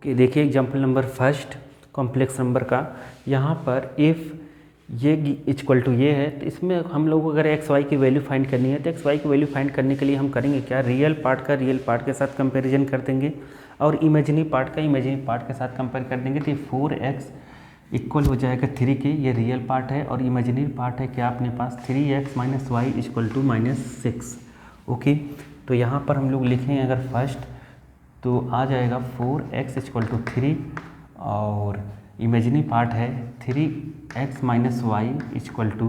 Okay, देखिए example number first complex number का। यहाँ पर इफ़ ये इक्वल टू ये है, तो इसमें हम लोग को अगर एक्स वाई की वैल्यू फाइंड करनी है तो एक्स वाई की वैल्यू फाइंड करने के लिए हम करेंगे क्या, रियल पार्ट का रियल पार्ट के साथ कंपैरिजन कर देंगे और इमेजिनरी पार्ट का इमेजिनरी पार्ट के साथ कंपेयर कर देंगे। तो ये 4x इक्वल हो जाएगा 3 के, ये रियल पार्ट है और इमेजिनरी पार्ट है क्या अपने पास 3x minus y equal to -6। Okay, तो यहाँ पर हम लोग लिखें अगर फर्स्ट तो आ जाएगा 4x इक्वल टू 3 और इमेजिनरी पार्ट है 3x minus y equal to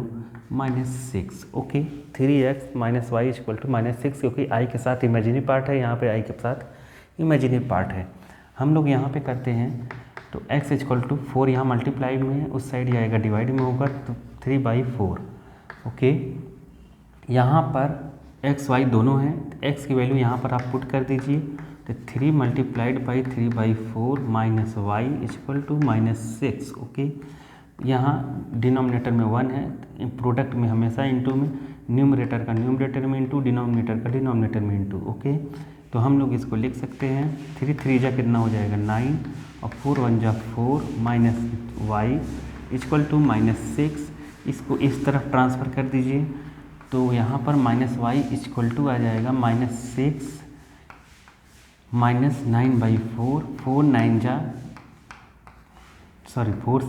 -6। Okay, 3x minus y equal to -6 क्योंकि i के साथ इमेजिनरी पार्ट है, यहाँ पे i के साथ इमेजिनरी पार्ट है। हम लोग यहाँ पे करते हैं तो x इक्वल टू 4 यहाँ मल्टीप्लाइड में है, उस साइड आएगा डिवाइड में होगा तो 3/4। ओके, यहाँ पर x y दोनों हैं, x की वैल्यू यहाँ पर आप पुट कर दीजिए तो 3 multiplied by 3/4 minus y equal to -6। Okay, यहाँ डिनोमिनेटर में 1 है, प्रोडक्ट में हमेशा इंटू में, न्यूमरेटर का न्यूमरेटर में इंटू, डिनोमिनेटर का डिनोमिनेटर में इंटू। ओके, तो हम लोग इसको लिख सकते हैं 3 3 जा कितना हो जाएगा 9 और 4 1 जा 4 माइनस वाई इक्वल टू -6। इसको इस तरफ ट्रांसफ़र कर दीजिए तो यहाँ पर माइनस वाई इक्वल टू आ जाएगा -6 माइनस 9/4, 4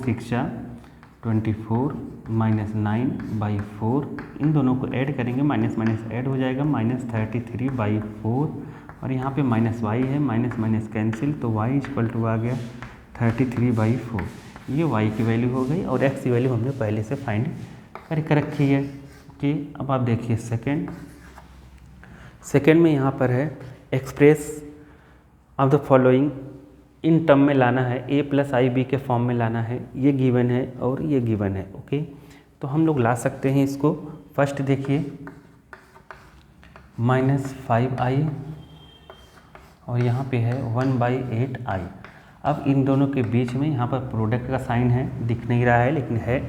6 जा 24 माइनस 9/4, इन दोनों को ऐड करेंगे, माइनस माइनस ऐड हो जाएगा -33/4 और यहाँ पे माइनस वाई है, माइनस माइनस कैंसिल तो y इक्वल टू आ गया 33/4। ये y की वैल्यू हो गई और x की वैल्यू हमने पहले से फाइंड करके रखी है। ओके, अब आप देखिए सेकेंड में यहाँ पर है express of the following in term में लाना है, a प्लस आई बी के फॉर्म में लाना है, ये गिवन है और ये गिवन है। ओके, तो हम लोग ला सकते हैं इसको। फर्स्ट देखिए -5i और यहाँ पे है 1/8i। अब इन दोनों के बीच में यहाँ पर प्रोडक्ट का साइन है, दिख नहीं रहा है लेकिन है,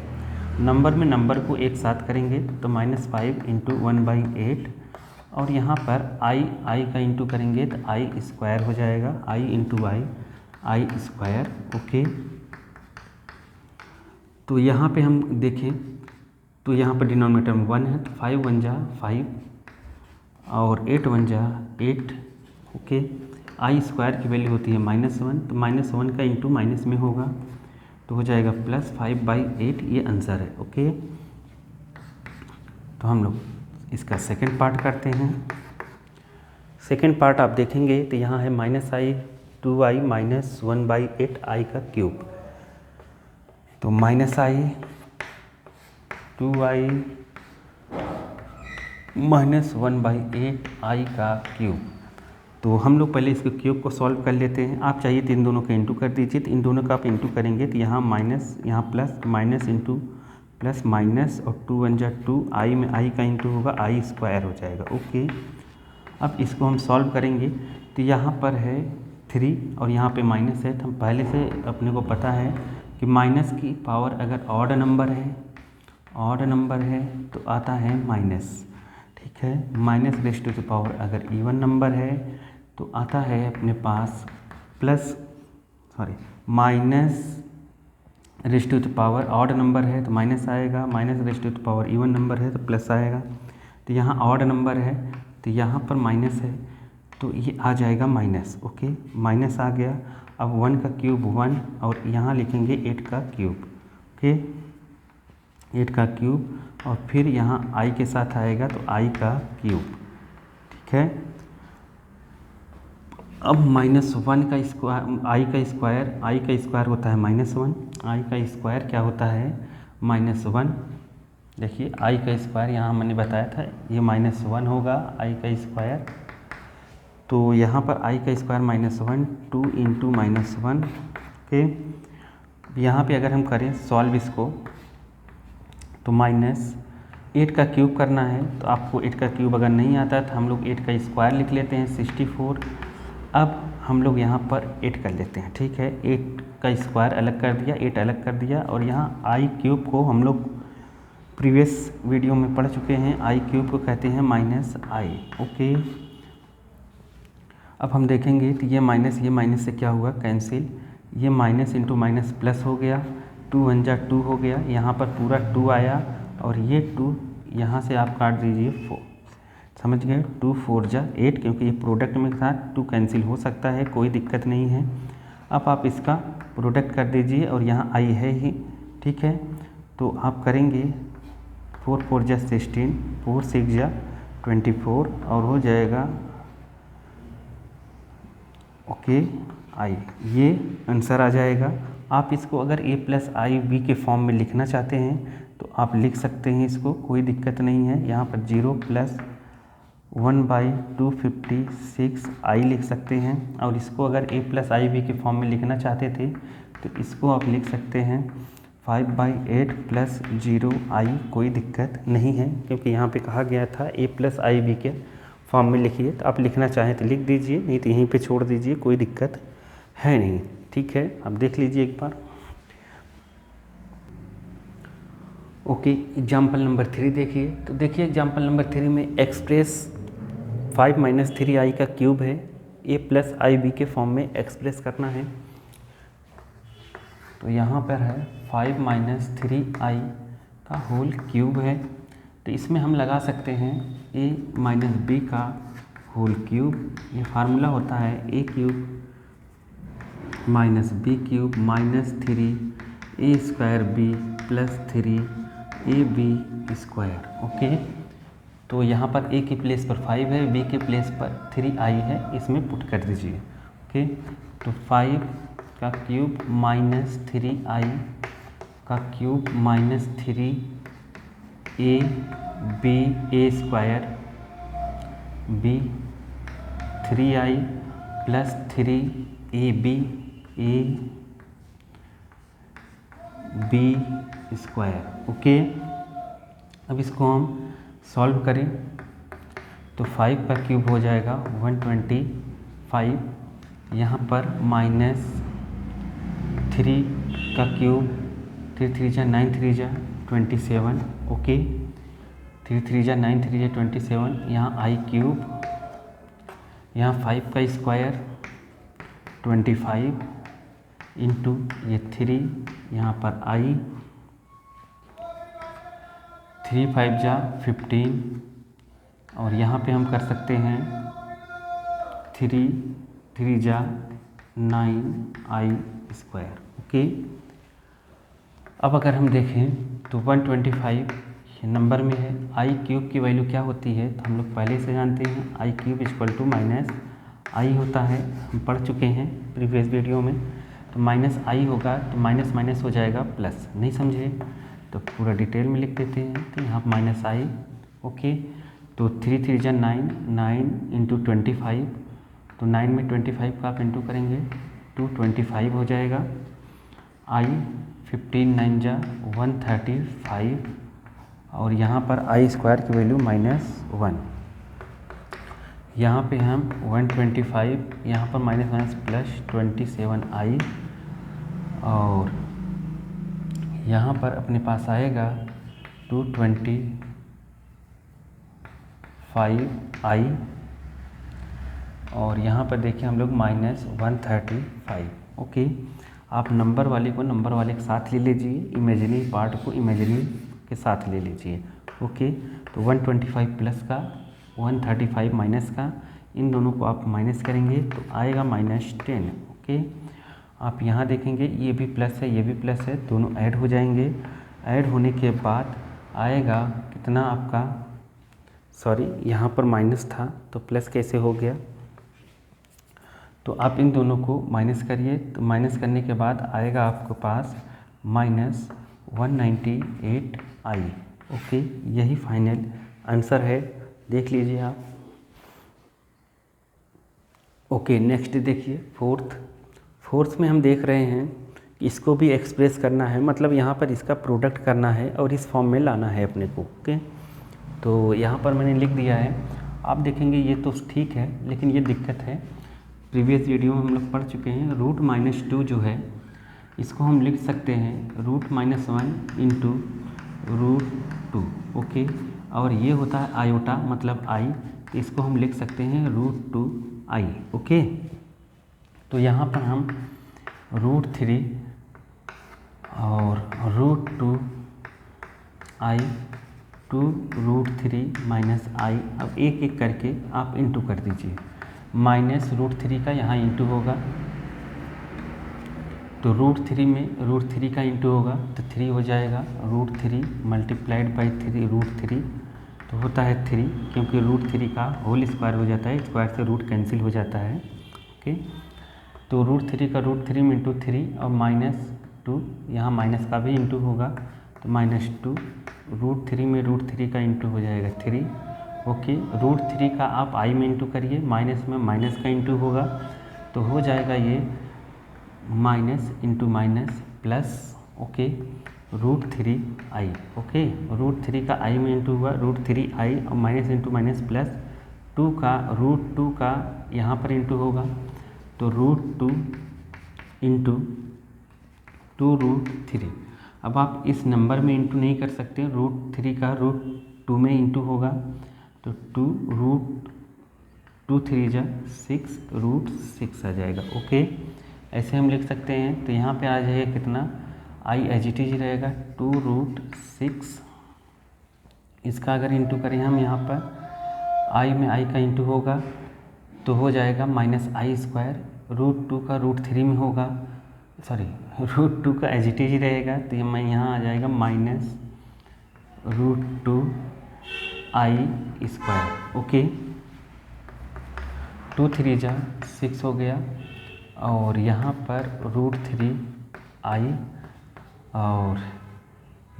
नंबर में नंबर को एक साथ करेंगे तो -5 इंटू 1/8 और यहाँ पर i का इंटू करेंगे तो i स्क्वायर हो जाएगा, i into i square. Okay, तो यहाँ पे हम देखें तो यहाँ पर डिनोमिनेटर में 1 है तो 5 1 जा 5 और 8 1 जा 8। ओके, i स्क्वायर की वैल्यू होती है -1 तो -1 का इंटू माइनस में होगा तो हो जाएगा +5/8, ये आंसर है। ओके, तो हम लोग इसका सेकंड पार्ट करते हैं। सेकंड पार्ट आप देखेंगे तो यहाँ है -i 2i माइनस 1/8i का क्यूब, तो -i 2i माइनस 1/8i का क्यूब। तो हम लोग पहले इसके क्यूब को सॉल्व कर लेते हैं। आप चाहिए तो इन दोनों का इंटू कर दीजिए, तो इन दोनों का आप इंटू करेंगे तो यहाँ माइनस, यहाँ plus, minus into plus minus और 2 1 जा 2, i में i का इंटू होगा, i स्क्वायर हो जाएगा। ओके, अब इसको हम सॉल्व करेंगे तो यहाँ पर है 3 और यहाँ पे माइनस है, तो हम पहले से अपने को पता है कि माइनस की पावर अगर ऑड नंबर है तो आता है माइनस, ठीक है। Minus raise to the power अगर इवन नंबर है तो आता है अपने पास minus raise to the power odd number है तो माइनस आएगा, minus raise to the power even number है तो प्लस आएगा। तो यहाँ ऑड नंबर है तो यहाँ पर माइनस है तो ये आ जाएगा माइनस। ओके, माइनस आ गया। अब 1 का क्यूब 1 और यहाँ लिखेंगे 8 का क्यूब। ओके, 8 का क्यूब और फिर यहाँ i के साथ आएगा तो i का क्यूब, ठीक है। अब -1 का स्क्वायर, i का स्क्वायर होता है -1, i का स्क्वायर क्या होता है -1। देखिए i का स्क्वायर यहाँ मैंने बताया था ये -1 होगा i का स्क्वायर, तो यहाँ पर i का स्क्वायर -1 2 इंटू -1। ओके, यहाँ पे अगर हम करें सॉल्व इसको तो -8 का क्यूब करना है, तो आपको 8 का क्यूब अगर नहीं आता है तो हम लोग 8 का स्क्वायर लिख लेते हैं 64। अब हम लोग यहाँ पर 8 कर लेते हैं, ठीक है। 8 का स्क्वायर अलग कर दिया, 8 अलग कर दिया और यहाँ i क्यूब को हम लोग प्रीवियस वीडियो में पढ़ चुके हैं, i क्यूब को कहते हैं -i। ओके, अब हम देखेंगे तो ये माइनस से क्या हुआ, कैंसिल, ये माइनस इंटू माइनस प्लस हो गया, 2 1 जा 2 हो गया, यहाँ पर पूरा 2 आया और ये 2 यहाँ से आप काट दीजिए 4, समझ गए, 2 4 जा 8, क्योंकि ये प्रोडक्ट में था 2 कैंसिल हो सकता है, कोई दिक्कत नहीं है। अब आप इसका प्रोडक्ट कर दीजिए और यहाँ आई है ही, ठीक है। तो आप करेंगे 4 4 जा 16, 4 6 जा 24 और हो जाएगा ओके आई, ये आंसर आ जाएगा। आप इसको अगर a प्लस आई बी के फॉर्म में लिखना चाहते हैं तो आप लिख सकते हैं, इसको कोई दिक्कत नहीं है। यहाँ पर 0 प्लस 1/256 आई लिख सकते हैं, और इसको अगर a प्लस आई बी के फॉर्म में लिखना चाहते थे तो इसको आप लिख सकते हैं 5/8 प्लस 0 आई, कोई दिक्कत नहीं है, क्योंकि यहाँ पे कहा गया था a प्लस आई बी के फॉर्म में लिखिए। तो आप लिखना चाहें तो लिख दीजिए, नहीं तो यहीं पे छोड़ दीजिए, कोई दिक्कत है नहीं, ठीक है। अब देख लीजिए एक बार। ओके, एग्जाम्पल नंबर 3 देखिए। तो देखिए एग्जाम्पल नंबर 3 में एक्सप्रेस 5 - 3i का क्यूब है, a प्लस आई बी के फॉर्म में एक्सप्रेस करना है। तो यहाँ पर है 5 - 3i का होल क्यूब है, तो इसमें हम लगा सकते हैं a माइनस बी का होल क्यूब। ये फार्मूला होता है a cube minus b cube minus 3a square b plus 3ab square. Okay, तो यहाँ पर a के प्लेस पर 5 है, b के प्लेस पर 3i है, इसमें पुट कर दीजिए। ओके, तो 5 का क्यूब माइनस 3i का cube minus 3a square b 3i plus 3ab square. Okay, अब इसको हम सॉल्व करें तो 5 का क्यूब हो जाएगा 125, यहाँ पर माइनस 3 का क्यूब 3 3 जा 9 3 जा 27। ओके, 3 3 जा 9 3 जा 27, यहाँ आई क्यूब, यहाँ 5 का स्क्वायर 25 इंटू ये 3, यहाँ पर आई 3 5 जा 15, और यहाँ पे हम कर सकते हैं 3 3 जा 9i स्क्वायर। ओके, अब अगर हम देखें तो 125 नंबर में है, आई क्यूब की वैल्यू क्या होती है तो हम लोग पहले से जानते हैं, आई क्यूब इक्वल टू माइनस आई होता है, हम पढ़ चुके हैं प्रीवियस वीडियो में। तो माइनस आई होगा तो माइनस माइनस हो जाएगा प्लस, नहीं समझे तो पूरा डिटेल में लिख देते हैं। तो यहाँ माइनस आई। ओके, तो 3 3 जा 9, 9 इंटू 25, तो 9 में 25 का आप इंटू करेंगे 225 हो जाएगा। आई 15 9 जा 135, और यहाँ पर आई स्क्वायर की वैल्यू -1, यहाँ पे हम 125, यहाँ पर माइनस माइनस प्लस 27i, और यहाँ पर अपने पास आएगा 225i, और यहाँ पर देखिए हम लोग -135। ओके, आप नंबर वाले को नंबर वाले के साथ ले लीजिए, इमेजिनरी पार्ट को इमेजिनरी के साथ ले लीजिए। ओके, तो 125 प्लस का 135 माइनस का, इन दोनों को आप माइनस करेंगे तो आएगा -10। ओके, आप यहाँ देखेंगे ये भी प्लस है ये भी प्लस है, दोनों ऐड हो जाएंगे। ऐड होने के बाद आएगा कितना आपका, सॉरी यहाँ पर माइनस था तो प्लस कैसे हो गया, तो आप इन दोनों को माइनस करिए। तो माइनस करने के बाद आएगा आपके पास -198i। ओके, यही फाइनल आंसर है, देख लीजिए आप। ओके, नेक्स्ट देखिए फोर्थ में हम देख रहे हैं कि इसको भी एक्सप्रेस करना है, मतलब यहाँ पर इसका प्रोडक्ट करना है और इस फॉर्म में लाना है अपने को। ओके, तो यहाँ पर मैंने लिख दिया है, आप देखेंगे ये तो ठीक है, लेकिन ये दिक्कत है, प्रीवियस वीडियो में हम लोग पढ़ चुके हैं। √-2 जो है इसको हम लिख सकते हैं √-1 इंटू √2। ओके, और ये होता है आयोटा मतलब आई, इसको हम लिख सकते हैं √2 आई। ओके, तो यहाँ पर हम √3 और √2 आई टू √3 माइनस आई, अब एक एक करके आप इंटू कर दीजिए। माइनस √3 का यहाँ इंटू होगा, तो √3 में √3 का इंटू होगा तो 3 हो जाएगा। √3 मल्टीप्लाइड बाई 3 √3 तो होता है 3, क्योंकि √3 का होल स्क्वायर हो जाता है, स्क्वायर से रूट कैंसिल हो जाता है। ओके, तो √3 का √3 में इंटू 3 और -2, यहाँ माइनस का भी इंटू होगा तो -2, √3 में √3 का इंटू हो जाएगा 3। ओके, √3 का आप आई में इंटू करिए, माइनस में माइनस का इंटू होगा तो हो जाएगा ये minus into minus plus. Okay, √3 आई। ओके, √3 का आई में इंटू हुआ, √3 आई और माइनस इंटू माइनस प्लस 2 का √2 का यहाँ पर इंटू होगा तो √2 इंटू 2√3। अब आप इस नंबर में इंटू नहीं कर सकते, √3 का √2 में इंटू होगा तो 2 3 जा 6 √6 आ जाएगा। ओके, ऐसे हम लिख सकते हैं। तो यहाँ पे आ जाएगा कितना, आई एज इट इज रहेगा 2√6। इसका अगर इंटू करें हम यहाँ पर आई में आई का इंटू होगा तो हो जाएगा -i²। √2 का √3 में होगा, सॉरी √2 का एज इट इज रहेगा तो ये मैं यहाँ आ जाएगा -√2i²। ओके, 2 3 जा 6 हो गया और यहाँ पर √3i और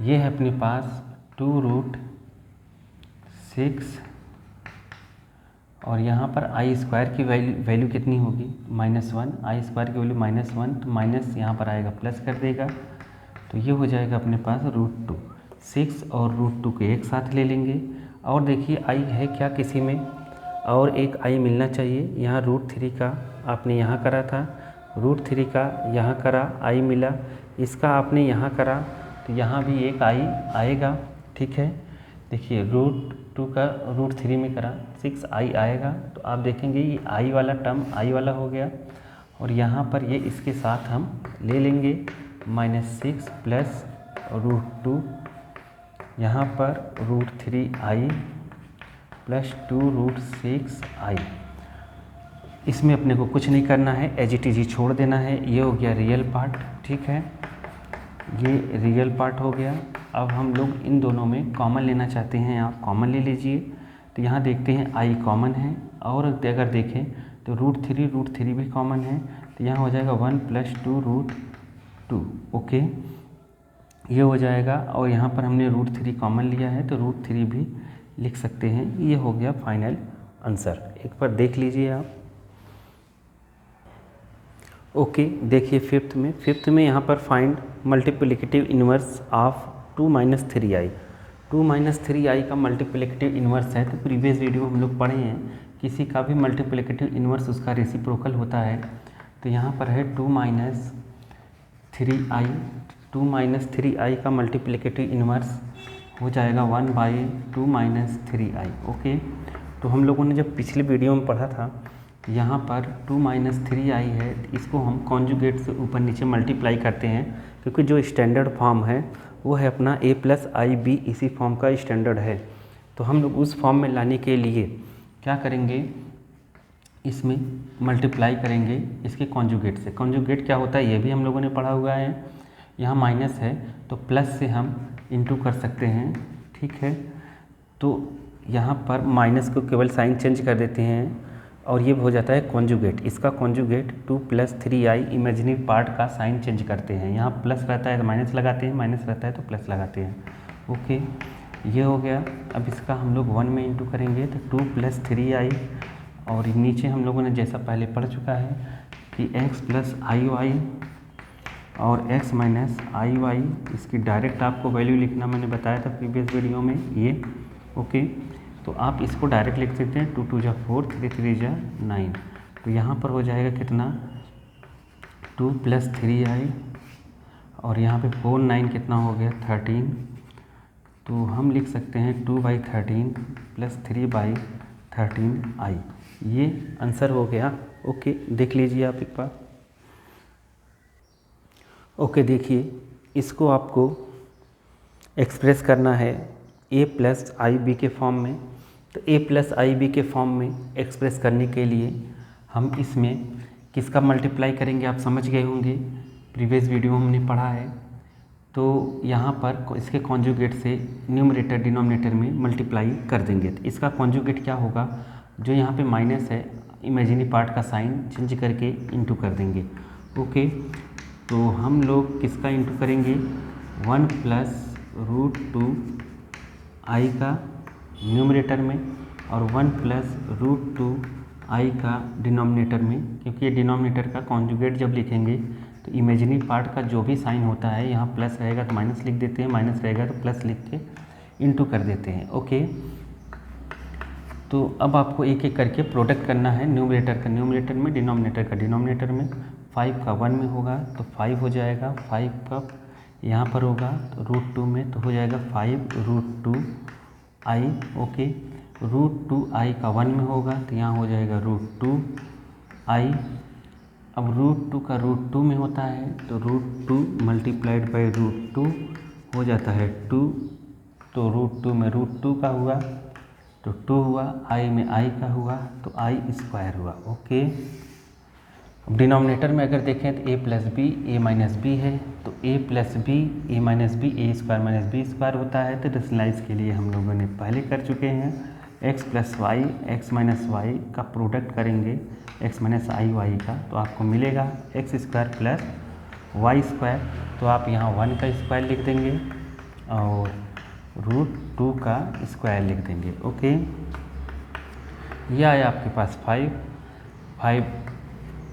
ये है अपने पास 2√6 और यहाँ पर i² की वैल्यू कितनी होगी, -1। i² की वैल्यू -1 तो माइनस यहाँ पर आएगा प्लस कर देगा तो ये हो जाएगा अपने पास √2। 6 और √2 के एक साथ ले लेंगे और देखिए i है क्या किसी में, और एक i मिलना चाहिए। यहाँ √3 का आपने यहाँ करा था, √3 का यहाँ करा, i मिला, इसका आपने यहाँ करा तो यहाँ भी एक i आएगा। ठीक है, देखिए √2 का √3 में करा 6i आएगा तो आप देखेंगे ये i वाला टर्म i वाला हो गया और यहाँ पर ये इसके साथ हम ले लेंगे -6 प्लस √2, यहाँ पर √3i प्लस 2√6i। इसमें अपने को कुछ नहीं करना है, एज इट इज ही छोड़ देना है। ये हो गया रियल पार्ट। ठीक है, ये रियल पार्ट हो गया। अब हम लोग इन दोनों में कॉमन लेना चाहते हैं, आप कॉमन ले लीजिए। तो यहाँ देखते हैं i कॉमन है और अगर देखें तो √3 भी कॉमन है तो यहाँ हो जाएगा 1 + 2√2। ओके, ये हो जाएगा और यहाँ पर हमने √3 कॉमन लिया है तो √3 भी लिख सकते हैं। ये हो गया फाइनल आंसर। एक बार देख लीजिए आप। ओके, देखिए फिफ्थ में यहाँ पर find multiplicative inverse of 2 - 3i। 2 - 3i का मल्टीप्लिकेटिव इन्वर्स है तो प्रीवियस वीडियो में हम लोग पढ़े हैं, किसी का भी मल्टीप्लिकेटिव इन्वर्स उसका रेसिप्रोकल होता है। तो यहाँ पर है 2 - 3i। 2 - 3i का मल्टीप्लिकेटिव इन्वर्स हो जाएगा 1/2 - 3i। ओके, तो हम लोगों ने जब पिछले वीडियो में पढ़ा था यहाँ पर 2 - 3i है, इसको हम कॉन्जुगेट से ऊपर नीचे मल्टीप्लाई करते हैं क्योंकि जो स्टैंडर्ड फॉर्म है वो है अपना a + ib, इसी फॉर्म का स्टैंडर्ड है। तो हम लोग उस फॉर्म में लाने के लिए क्या करेंगे, इसमें मल्टीप्लाई करेंगे इसके कॉन्जुगेट से। कॉन्जुगेट क्या होता है ये भी हम लोगों ने पढ़ा हुआ है। यहाँ माइनस है तो प्लस से हम इंटू कर सकते हैं। ठीक है, तो यहाँ पर माइनस को केवल साइन चेंज कर देते हैं और ये हो जाता है कॉन्जुगेट। इसका कॉन्जुगेट 2 + 3i, इमेजिनरी पार्ट का साइन चेंज करते हैं। यहाँ प्लस रहता है तो माइनस लगाते हैं, माइनस रहता है तो प्लस लगाते हैं। ओके, ये हो गया। अब इसका हम लोग 1 में इंटू करेंगे तो 2 + 3i और नीचे हम लोगों ने जैसा पहले पढ़ चुका है कि x + iy और x - iy, इसकी डायरेक्ट आपको वैल्यू लिखना मैंने बताया था प्रीवियस वीडियो में ये। ओके, तो आप इसको डायरेक्ट लिख सकते हैं 2 × 2 = 4, 3 × 3 = 9। तो यहाँ पर हो जाएगा कितना 2 + 3i और यहाँ पे 4 9 कितना हो गया 13। तो हम लिख सकते हैं 2/13 + 3/13i। ये आंसर हो गया। ओके, देख लीजिए आप एक बार। ओके, देखिए इसको आपको एक्सप्रेस करना है a प्लस आई बी के फॉर्म में। तो a प्लस आई बी के फॉर्म में एक्सप्रेस करने के लिए हम इसमें किसका मल्टीप्लाई करेंगे, आप समझ गए होंगे, प्रीवियस वीडियो में हमने पढ़ा है। तो यहाँ पर इसके कॉन्जुगेट से न्यूमरेटर डिनोमिनेटर में मल्टीप्लाई कर देंगे। तो इसका कॉन्जुगेट क्या होगा, जो यहाँ पे माइनस है इमेजिनरी पार्ट का साइन चेंज करके इंटू कर देंगे। ओके, तो हम लोग किसका इंटू करेंगे, 1 प्लस रूट 2 आई का न्यूमरेटर में और 1 प्लस रूट 2 आई का डिनोमिनेटर में, क्योंकि ये डिनोमिनेटर का कॉन्जुगेट जब लिखेंगे तो इमेजिनरी पार्ट का जो भी साइन होता है, यहाँ प्लस रहेगा तो माइनस लिख देते हैं, माइनस रहेगा तो प्लस लिख के इंटू कर देते हैं। ओके, तो अब आपको एक एक करके प्रोडक्ट करना है, न्यूमरेटर का न्यूमरेटर में, डिनोमिनेटर का डिनोमिनेटर में। 5 का 1 में होगा तो 5 हो जाएगा, 5 का यहाँ पर होगा तो रूट 2 में तो हो जाएगा 5 रूट 2 आई। ओके, रूट 2 आई का 1 में होगा तो यहाँ हो जाएगा रूट 2 आई। अब रूट 2 का रूट 2 में होता है तो रूट 2 मल्टीप्लाइड बाई रूट 2 हो जाता है 2, तो रूट 2 में रूट 2 का हुआ तो 2 हुआ, आई में आई का हुआ तो आई स्क्वायर हुआ। ओके, अब डिनोमिनेटर में अगर देखें तो a plus b a minus b है, तो a plus b a minus b a square minus b square होता है। तो रेशनलाइज के लिए हम लोगों ने पहले कर चुके हैं। x plus y x minus y का प्रोडक्ट करेंगे x माइनस आई वाई का, तो आपको मिलेगा x square plus y square. तो आप यहाँ 1 का स्क्वायर लिख देंगे और रूट 2 का स्क्वायर लिख देंगे। ओके, यह आया आपके पास 5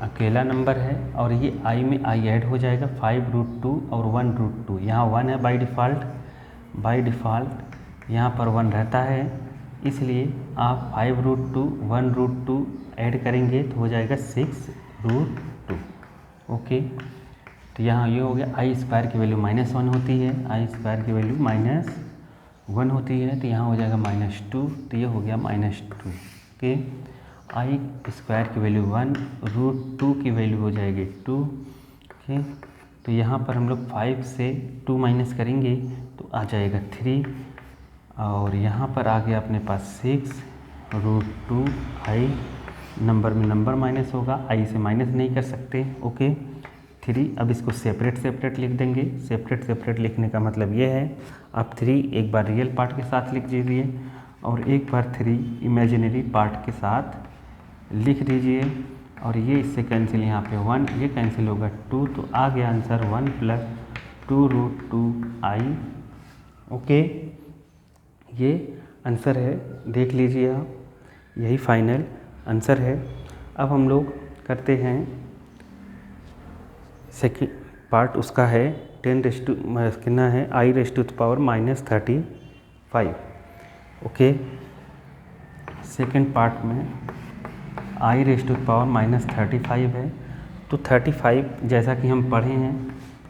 अकेला नंबर है और ये आई में आई ऐड हो जाएगा, 5 रूट 2 और 1 रूट 2, यहाँ 1 है बाई डिफ़ॉल्ट यहाँ पर 1 रहता है, इसलिए आप 5 रूट 2 1 रूट 2 ऐड करेंगे तो हो जाएगा 6 रूट 2। ओके, तो यहाँ ये हो गया, आई स्क्वायर की वैल्यू -1 होती है, आई स्क्वायर की वैल्यू -1 होती है, तो यहाँ हो जाएगा -2, तो ये हो गया -2। ओके, आई स्क्वायर की वैल्यू 1, रूट 2 की वैल्यू हो जाएगी 2। ओके, तो यहाँ पर हम लोग 5 से 2 माइनस करेंगे तो आ जाएगा 3, और यहाँ पर आ गया अपने पास 6 रूट 2 आई, नंबर में नंबर माइनस होगा, आई से माइनस नहीं कर सकते। ओके, 3, अब इसको सेपरेट लिख देंगे। सेपरेट लिखने का मतलब ये है, आप 3 एक बार रियल पार्ट के साथ लिख दीजिए और एक बार 3 इमेजिनरी पार्ट के साथ लिख दीजिए, और ये इससे कैंसिल, यहाँ पे 1 ये कैंसिल होगा 2, तो आ गया आंसर 1 प्लस 2 रूट 2 आई। ओके, ये आंसर है, देख लीजिए आप, यही फाइनल आंसर है। अब हम लोग करते हैं सेकेंड पार्ट, उसका है 10 रेज़ टू कितना है i raise to the power -35। Okay, second part में i raise to the power -35 है, तो 35 जैसा कि हम पढ़े हैं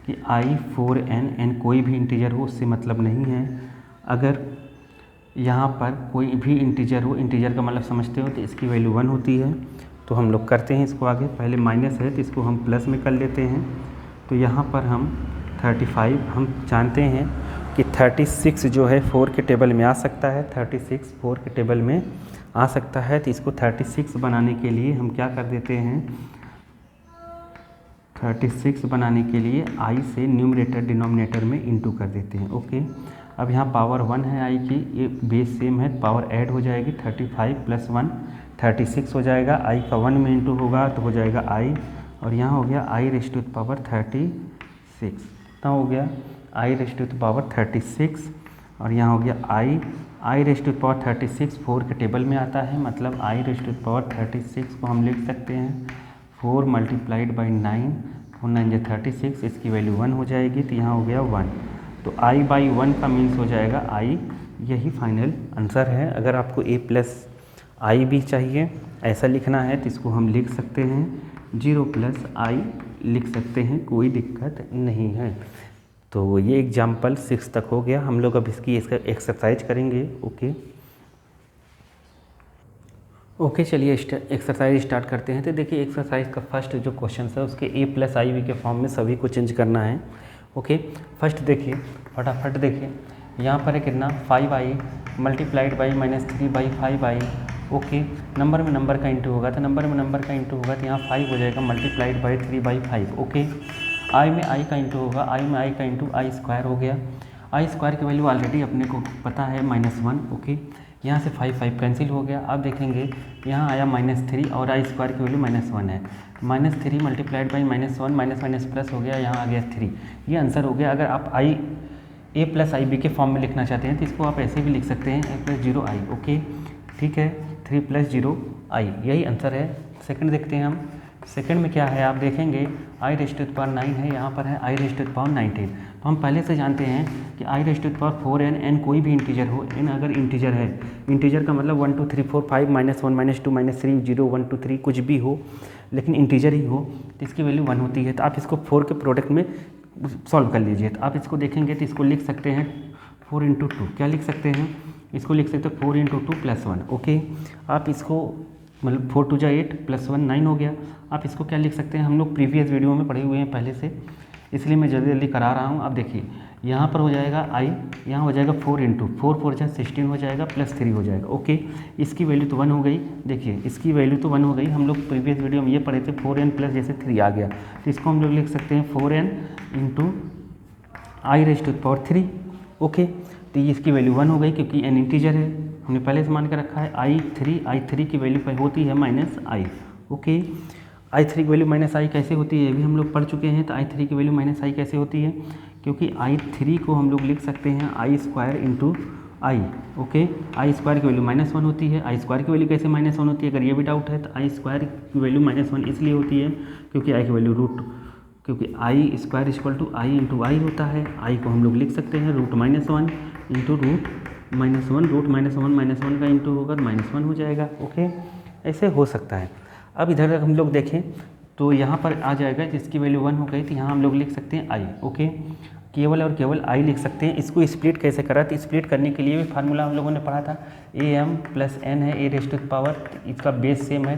कि आई 4n, n कोई भी इंटीजर हो उससे मतलब नहीं है। अगर यहाँ पर कोई भी इंटीजर हो, इंटीजर का मतलब समझते हो, तो इसकी वैल्यू 1 होती है। तो हम लोग करते हैं इसको आगे, पहले माइनस है तो इसको हम प्लस में कर लेते हैं। तो यहाँ पर हम 35, हम जानते हैं कि 36 जो है 4 के टेबल में आ सकता है, 36 4 के टेबल में आ सकता है। तो इसको 36 बनाने के लिए हम क्या कर देते हैं, 36 बनाने के लिए आई से न्यूमरेटर डिनोमिनेटर में इंटू कर देते हैं। ओके, अब यहाँ पावर 1 है आई की, ये बेस सेम है, पावर ऐड हो जाएगी, 35 प्लस 1 36 हो जाएगा, आई का 1 में इंटू होगा तो हो जाएगा आई, और यहाँ हो गया आई रेज़ टू द पावर 36, तो हो गया आई रेज़ टू द पावर 36, और यहाँ हो गया आई रेज़ टू द पावर 36 4 के टेबल में आता है, मतलब आई रेज़ टू द पावर 36 को हम लिख सकते हैं 4 मल्टीप्लाइड बाई 9, 4 9 36, इसकी वैल्यू 1 हो जाएगी, तो यहाँ हो गया 1, तो आई बाई 1 का मीन्स हो जाएगा आई। यही फाइनल आंसर है। अगर आपको a प्लस आई भी चाहिए, ऐसा लिखना है तो इसको हम लिख सकते हैं 0 प्लस आई लिख सकते हैं, कोई दिक्कत नहीं है। तो ये एग्जाम्पल 6 तक हो गया, हम लोग अब इसका एक्सरसाइज करेंगे। ओके ओके चलिए एक्सरसाइज स्टार्ट करते हैं। तो देखिए एक्सरसाइज का फर्स्ट जो क्वेश्चन है उसके a प्लस आई वी के फॉर्म में सभी को चेंज करना है। ओके फर्स्ट देखिए, फटाफट देखिए, यहाँ पर है कितना 5i multiplied by -3/5i। Okay number में नंबर का इंटू होगा, तो नंबर में नंबर का इंटू होगा तो यहाँ 5 हो जाएगा मल्टीप्लाइड बाई 3/5। ओके आई में आई का इंटू होगा, आई में आई का इंटू आई स्क्वायर हो गया। आई स्क्वायर की वैल्यू ऑलरेडी अपने को पता है -1। ओके यहाँ से 5 कैंसिल हो गया। अब देखेंगे यहाँ आया -3 और आई स्क्वायर की वैल्यू -1 है। -3 मल्टीप्लाइड बाई -1 माइनस प्लस हो गया, यहाँ आ गया 3। ये आंसर हो गया। अगर आप आई a प्लस आई बी के फॉर्म में लिखना चाहते हैं तो इसको आप ऐसे भी लिख सकते हैं a प्लस 0 आई। ओके ठीक है, 3 + 0 आई, यही आंसर है। सेकंड देखते हैं हम। सेकंड में क्या है आप देखेंगे i⁻9 है, यहाँ पर है i⁻19। तो हम पहले से जानते हैं कि i⁴n, n कोई भी इंटीजर हो, n अगर इंटीजर है, इंटीजर का मतलब 1 2 3 4 5 -1 -2 -3 0 1 2 3 कुछ भी हो लेकिन इंटीजर ही हो तो इसकी वैल्यू 1 होती है। तो आप इसको 4 के प्रोडक्ट में सॉल्व कर लीजिए। तो आप इसको देखेंगे तो इसको लिख सकते हैं 4 × 2, क्या लिख सकते हैं, इसको लिख सकते हैं 4 × 2 + 1। ओके आप इसको मतलब 4 × 2 = 8 + 1 9 हो गया। आप इसको क्या लिख सकते हैं, हम लोग प्रीवियस वीडियो में पढ़े हुए हैं पहले से, इसलिए मैं जल्दी जल्दी करा रहा हूँ। अब देखिए यहाँ पर हो जाएगा i, यहाँ हो जाएगा 4 × 4 4 × 16 हो जाएगा +3 हो जाएगा। ओके इसकी वैल्यू तो 1 हो गई। देखिए इसकी वैल्यू तो 1 हो गई। हम लोग प्रीवियस वीडियो में ये पढ़े थे 4n प्लस जैसे 3 आ गया तो इसको हम लोग लिख सकते हैं 4n × i⁻3। ओके तो ये इसकी वैल्यू 1 हो गई क्योंकि n इंटीजर है, हमने पहले से मान के रखा है। i3 की वैल्यू होती है -i। ओके i3 की वैल्यू -i कैसे होती है ये भी हम लोग पढ़ चुके हैं। तो i3 की वैल्यू -i कैसे होती है, क्योंकि i3 को हम लोग लिख सकते हैं i² × i। Okay I square की वैल्यू -1 होती है। आई स्क्वायर की वैल्यू कैसे -1 होती है, अगर ये भी डाउट है तो आई स्क्वायर की वैल्यू -1 इसलिए होती है क्योंकि आई की वैल्यू क्योंकि i² = i × i होता है। i को हम लोग लिख सकते हैं √-1 × √-1 √-1 का इंटू होगा -1 हो जाएगा। ओके ऐसे हो सकता है। अब इधर हम लोग देखें तो यहाँ पर आ जाएगा जिसकी वैल्यू 1 हो गई तो यहाँ हम लोग लिख सकते हैं i। ओके केवल और केवल i लिख सकते हैं। इसको स्प्लिट कैसे करा, तो स्प्लिट करने के लिए भी फार्मूला हम लोगों ने पढ़ा था, am + n है a⁻, इसका बेस सेम है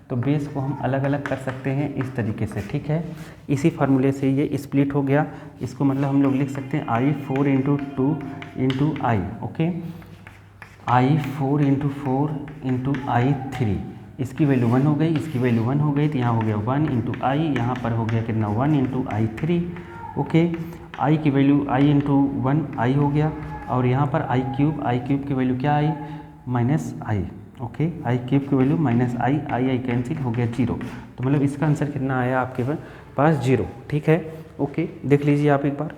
तो बेस को हम अलग अलग कर सकते हैं इस तरीके से। ठीक है इसी फार्मूले से ये स्प्लिट हो गया। इसको मतलब हम लोग लिख सकते हैं i4 × 2 × i। Okay i4 × 4 × i3, इसकी वैल्यू 1 हो गई, इसकी वैल्यू 1 हो गई तो यहाँ हो गया 1 × i, यहाँ पर हो गया कितना 1 × i3। ओके i की वैल्यू i × 1 i हो गया और यहाँ पर i³ की वैल्यू क्या आई -i। ओके i³ की वैल्यू -i कैंसिल हो गया 0। तो मतलब इसका आंसर कितना आया आपके पास 0। ठीक है ओके देख लीजिए आप एक बार।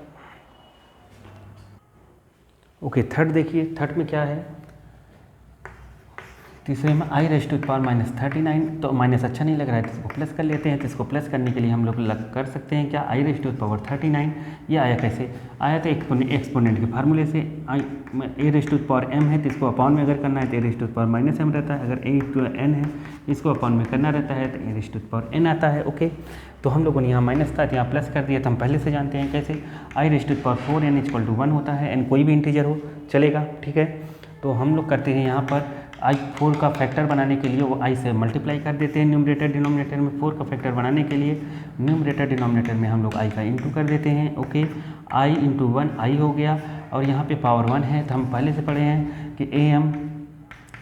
ओके थर्ड देखिए, थर्ड में क्या है, तीसरे में i⁻39 तो माइनस अच्छा नहीं लग रहा है तो इसको प्लस कर लेते हैं। तो इसको प्लस करने के लिए हम लोग कर सकते हैं क्या, i⁻39 ये आया कैसे आया, तो एक्सपोनेंट के फार्मूले से a⁻m है तो इसको अपॉन में अगर करना है तो a⁻m रहता है, अगर a⁻n है इसको अपॉन में करना रहता है तो a⁻n आता है। ओके तो हम लोगों ने यहाँ माइनस था तो यहाँ प्लस कर दिया। तो हम पहले से जानते हैं कैसे, i⁻4n = 1 होता है, n कोई भी इंटीजर हो चलेगा। ठीक है तो हम लोग करते हैं यहाँ पर i4 का फैक्टर बनाने के लिए वो i से मल्टीप्लाई कर देते हैं न्यूमरेटर डिनोमिनेटर में। 4 का फैक्टर बनाने के लिए न्यूमरेटर डिनोमिनेटर में हम लोग i का इंटू कर देते हैं। ओके i × 1 i हो गया और यहाँ पे पावर 1 है तो हम पहले से पढ़े हैं कि am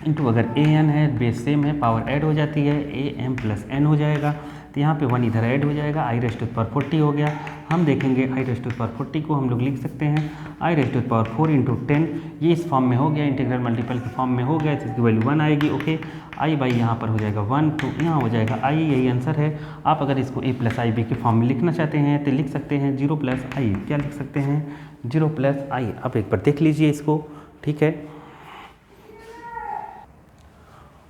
इंटू अगर an है बेस सेम है पावर ऐड हो जाती है am + n हो जाएगा। तो यहाँ पे 1 इधर ऐड हो जाएगा, i⁻40 हो गया। हम देखेंगे i⁻40 को हम लोग लिख सकते हैं i⁻4 × 10, ये इस फॉर्म में हो गया, इंटीग्रल मल्टीपल के फॉर्म में हो गया, इसकी वैल्यू 1 आएगी। ओके i/ यहाँ पर हो जाएगा 1 तो यहाँ हो जाएगा i, यही आंसर है। आप अगर इसको a + ib के फॉर्म में लिखना चाहते हैं तो लिख सकते हैं 0 + i, क्या लिख सकते हैं 0 + i। आप एक बार देख लीजिए इसको। ठीक है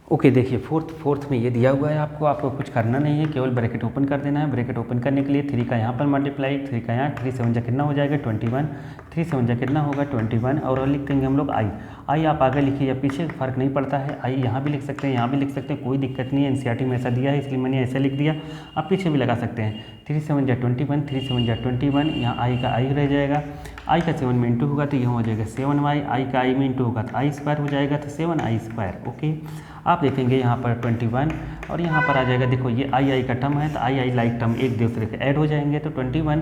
ओके देखिए फोर्थ में ये दिया हुआ है, आपको कुछ करना नहीं है, केवल ब्रैकेट ओपन कर देना है। ब्रैकेट ओपन करने के लिए 3 का यहाँ पर मल्टीप्लाई, 3 का यहाँ, 3 7 जा कितना हो जाएगा 21, 3 7 जा कितना होगा 21 और लिख देंगे हम लोग आई आप आगे लिखिए या पीछे फ़र्क नहीं पड़ता है, आई यहाँ भी लिख सकते हैं, यहाँ भी लिख सकते हैं, कोई दिक्कत नहीं है। एनसीईआरटी में ऐसा दिया है इसलिए मैंने ऐसा लिख दिया, आप पीछे भी लगा सकते हैं। 3 7 जा 21, 3 7 जा 21, यहाँ आई का आई रह जाएगा, आई का 7 में इंटू होगा तो यहाँ हो जाएगा 7y, आई का आई में इंटू होगा तो आई स्क्वायर हो जाएगा तो 7i स्क्वायर। ओके, आप देखेंगे यहाँ पर 21 और यहाँ पर आ जाएगा, देखो ये आई का टर्म है तो आई लाइक टर्म एक दूसरे के ऐड हो जाएंगे तो 21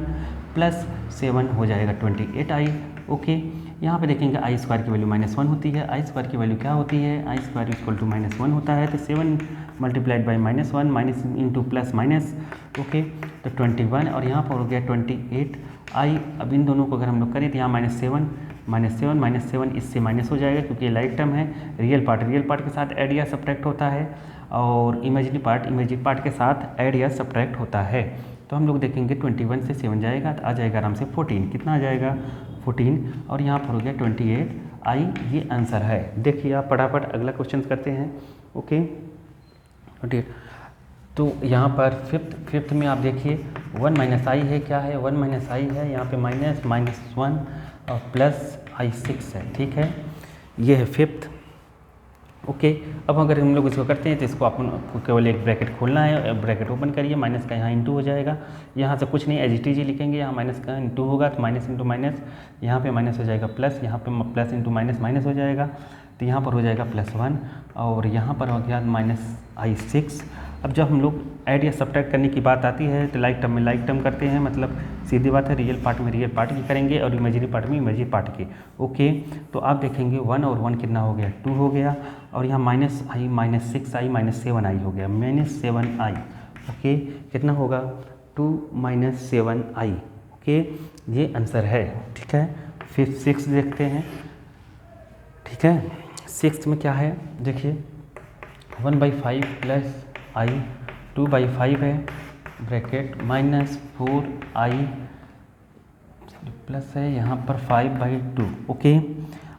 प्लस 7 हो जाएगा 28i। ओके, यहाँ पे देखेंगे आई स्क्वायर की वैल्यू -1 होती है, आई स्क्वायर की वैल्यू क्या होती है, आई स्क्वायर इक्वल टू -1 होता है तो 7 multiplied by -1 minus into plus minus. Okay, तो 21 और यहाँ पर हो गया 28i। अब इन दोनों को अगर हम लोग करें तो यहाँ -7 इससे माइनस हो जाएगा क्योंकि ये लाइक टर्म है। रियल पार्ट के साथ ऐड या सब्ट्रैक्ट होता है और इमेजिनरी पार्ट के साथ ऐड या सब्ट्रैक्ट होता है। तो हम लोग देखेंगे 21 से 7 जाएगा तो आ जाएगा आराम से 14। कितना आ जाएगा 14 और यहाँ पर हो गया 28i, ये आंसर है। देखिए आप फटाफट अगला क्वेश्चन करते हैं। ओके, 28। तो यहाँ पर फिफ्थ में आप देखिए 1 - i है, क्या है 1 - i है, यहाँ पे -1 और प्लस i6 है। ठीक है, ये है फिफ्थ। ओके, अब अगर हम लोग इसको करते हैं तो इसको आपको केवल एक ब्रैकेट खोलना है, ब्रैकेट ओपन करिए, माइनस का यहाँ इंटू हो जाएगा, यहाँ से कुछ नहीं एज लिखेंगे, यहाँ माइनस का इंटू होगा तो माइनस इंटू माइनस, यहाँ पे माइनस हो जाएगा प्लस, यहाँ पे प्लस इंटू माइनस माइनस हो जाएगा तो यहाँ पर हो जाएगा +1 और यहाँ पर हो गया -i6। अब जब हम लोग ऐड या सब्ट्रैक्ट करने की बात आती है तो लाइक टर्म में लाइक टर्म करते हैं, मतलब सीधी बात है, रियल पार्ट में रियल पार्ट की करेंगे और इमेजिनरी पार्ट में इमेजिनरी पार्ट की। ओके, तो आप देखेंगे 1 और 1 कितना हो गया 2 हो गया और यहाँ -i -6i -7i हो गया -7i। ओके, कितना होगा 2 - 7i। ओके, ये आंसर है। ठीक है, फिर 6 देखते हैं। ठीक है, 6 में क्या है देखिए 1/5 प्लस i 2/5 है, ब्रैकेट -4i प्लस है यहाँ पर 5/2। ओके,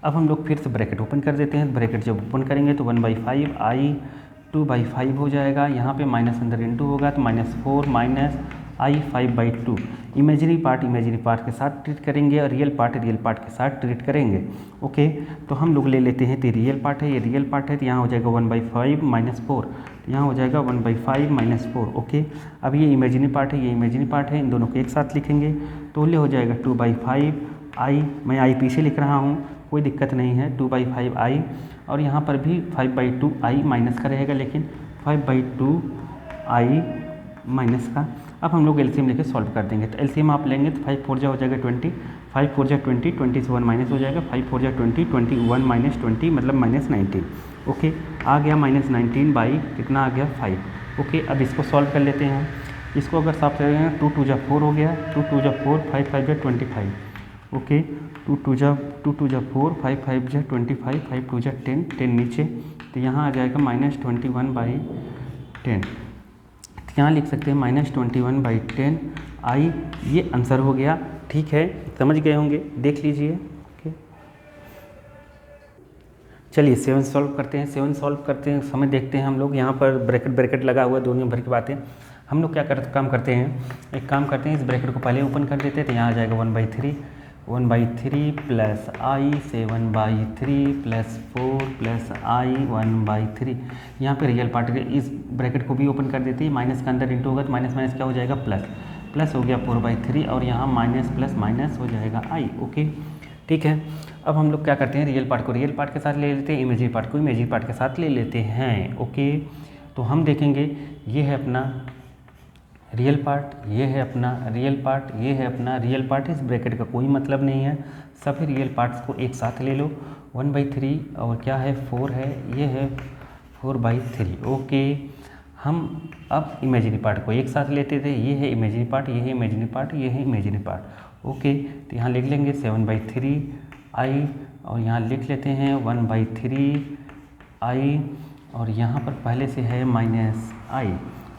अब हम लोग फिर से ब्रैकेट ओपन कर देते हैं। ब्रैकेट जब ओपन करेंगे तो 1/5 i 2/5 हो जाएगा, यहाँ पे माइनस अंदर इंटू होगा तो -4 i 5/2। इमेजिनरी पार्ट के साथ ट्रीट करेंगे और रियल पार्ट के साथ ट्रीट करेंगे। ओके, तो हम लोग ले लेते हैं तो रियल पार्ट है, ये रियल पार्ट है तो यहाँ हो जाएगा 1/5 -4, यहाँ हो जाएगा 1/5 -4। ओके, अब ये इमेजिनरी पार्ट है, ये इमेजिनरी पार्ट है, इन दोनों को एक साथ लिखेंगे तो ये हो जाएगा 2/5 i, मैं i पीछे लिख रहा हूँ, कोई दिक्कत नहीं है, 2/5 i और यहाँ पर भी 5/2 i माइनस का रहेगा, लेकिन 5/2 i माइनस का। अब हम लोग एलसीएम लेके सॉल्व कर देंगे तो एलसीएम आप लेंगे तो 5 4 हो जाएगा 20, 5 4 20, 20 से 1 माइनस हो जाएगा, 5 4 20, 21 -20 मतलब -19। ओके, आ गया -19 बाई कितना आ गया 5। ओके, अब इसको सॉल्व कर लेते हैं। इसको अगर साफ करेंगे 2 2 जा 4 हो गया, 2 2 जा 4, 5 5 जा 25। ओके, 2 2 जा 4, 5 5 जा 25, 5 2 जा 10, 10 नीचे तो यहाँ आ जाएगा -21/10। यहाँ लिख सकते हैं -21/10 i, ये आंसर हो गया। ठीक है, समझ गए होंगे, देख लीजिए। ओके, चलिए 7 सॉल्व करते हैं। 7 सॉल्व करते हैं समय देखते हैं हम लोग, यहाँ पर ब्रैकेट लगा हुआ है, दोनों भर की बातें। हम लोग क्या काम करते हैं, एक काम करते हैं, इस ब्रैकेट को पहले ओपन कर देते हैं तो यहाँ आ जाएगा 1/3 plus i 7/3 plus 4 plus i 1/3। यहाँ पे रियल पार्ट इस ब्रैकेट को भी ओपन कर देते हैं, माइनस का अंदर इंटू होगा तो माइनस माइनस क्या हो जाएगा प्लस हो गया 4/3 और यहाँ माइनस प्लस माइनस हो जाएगा i। ओके, ठीक है, अब हम लोग क्या करते हैं, रियल पार्ट को रियल पार्ट के साथ ले लेते हैं, इमेजिनरी पार्ट को इमेजिनरी पार्ट के साथ ले लेते हैं। ओके, तो हम देखेंगे ये है अपना रियल पार्ट, ये है अपना रियल पार्ट, ये है अपना रियल पार्ट। इस ब्रैकेट का कोई मतलब नहीं है, सभी रियल पार्ट्स को एक साथ ले लो। 1/3 और क्या है 4 है, ये है 4/3। ओके, हम अब इमेजिनरी पार्ट को एक साथ लेते थे, ये है इमेजिनरी पार्ट, ये है इमेजिनरी पार्ट, ये है इमेजिनरी पार्ट। ओके, तो यहाँ लिख लेंगे 7/3 i और यहाँ लिख लेते हैं 1/3 i और यहाँ पर पहले से है -i।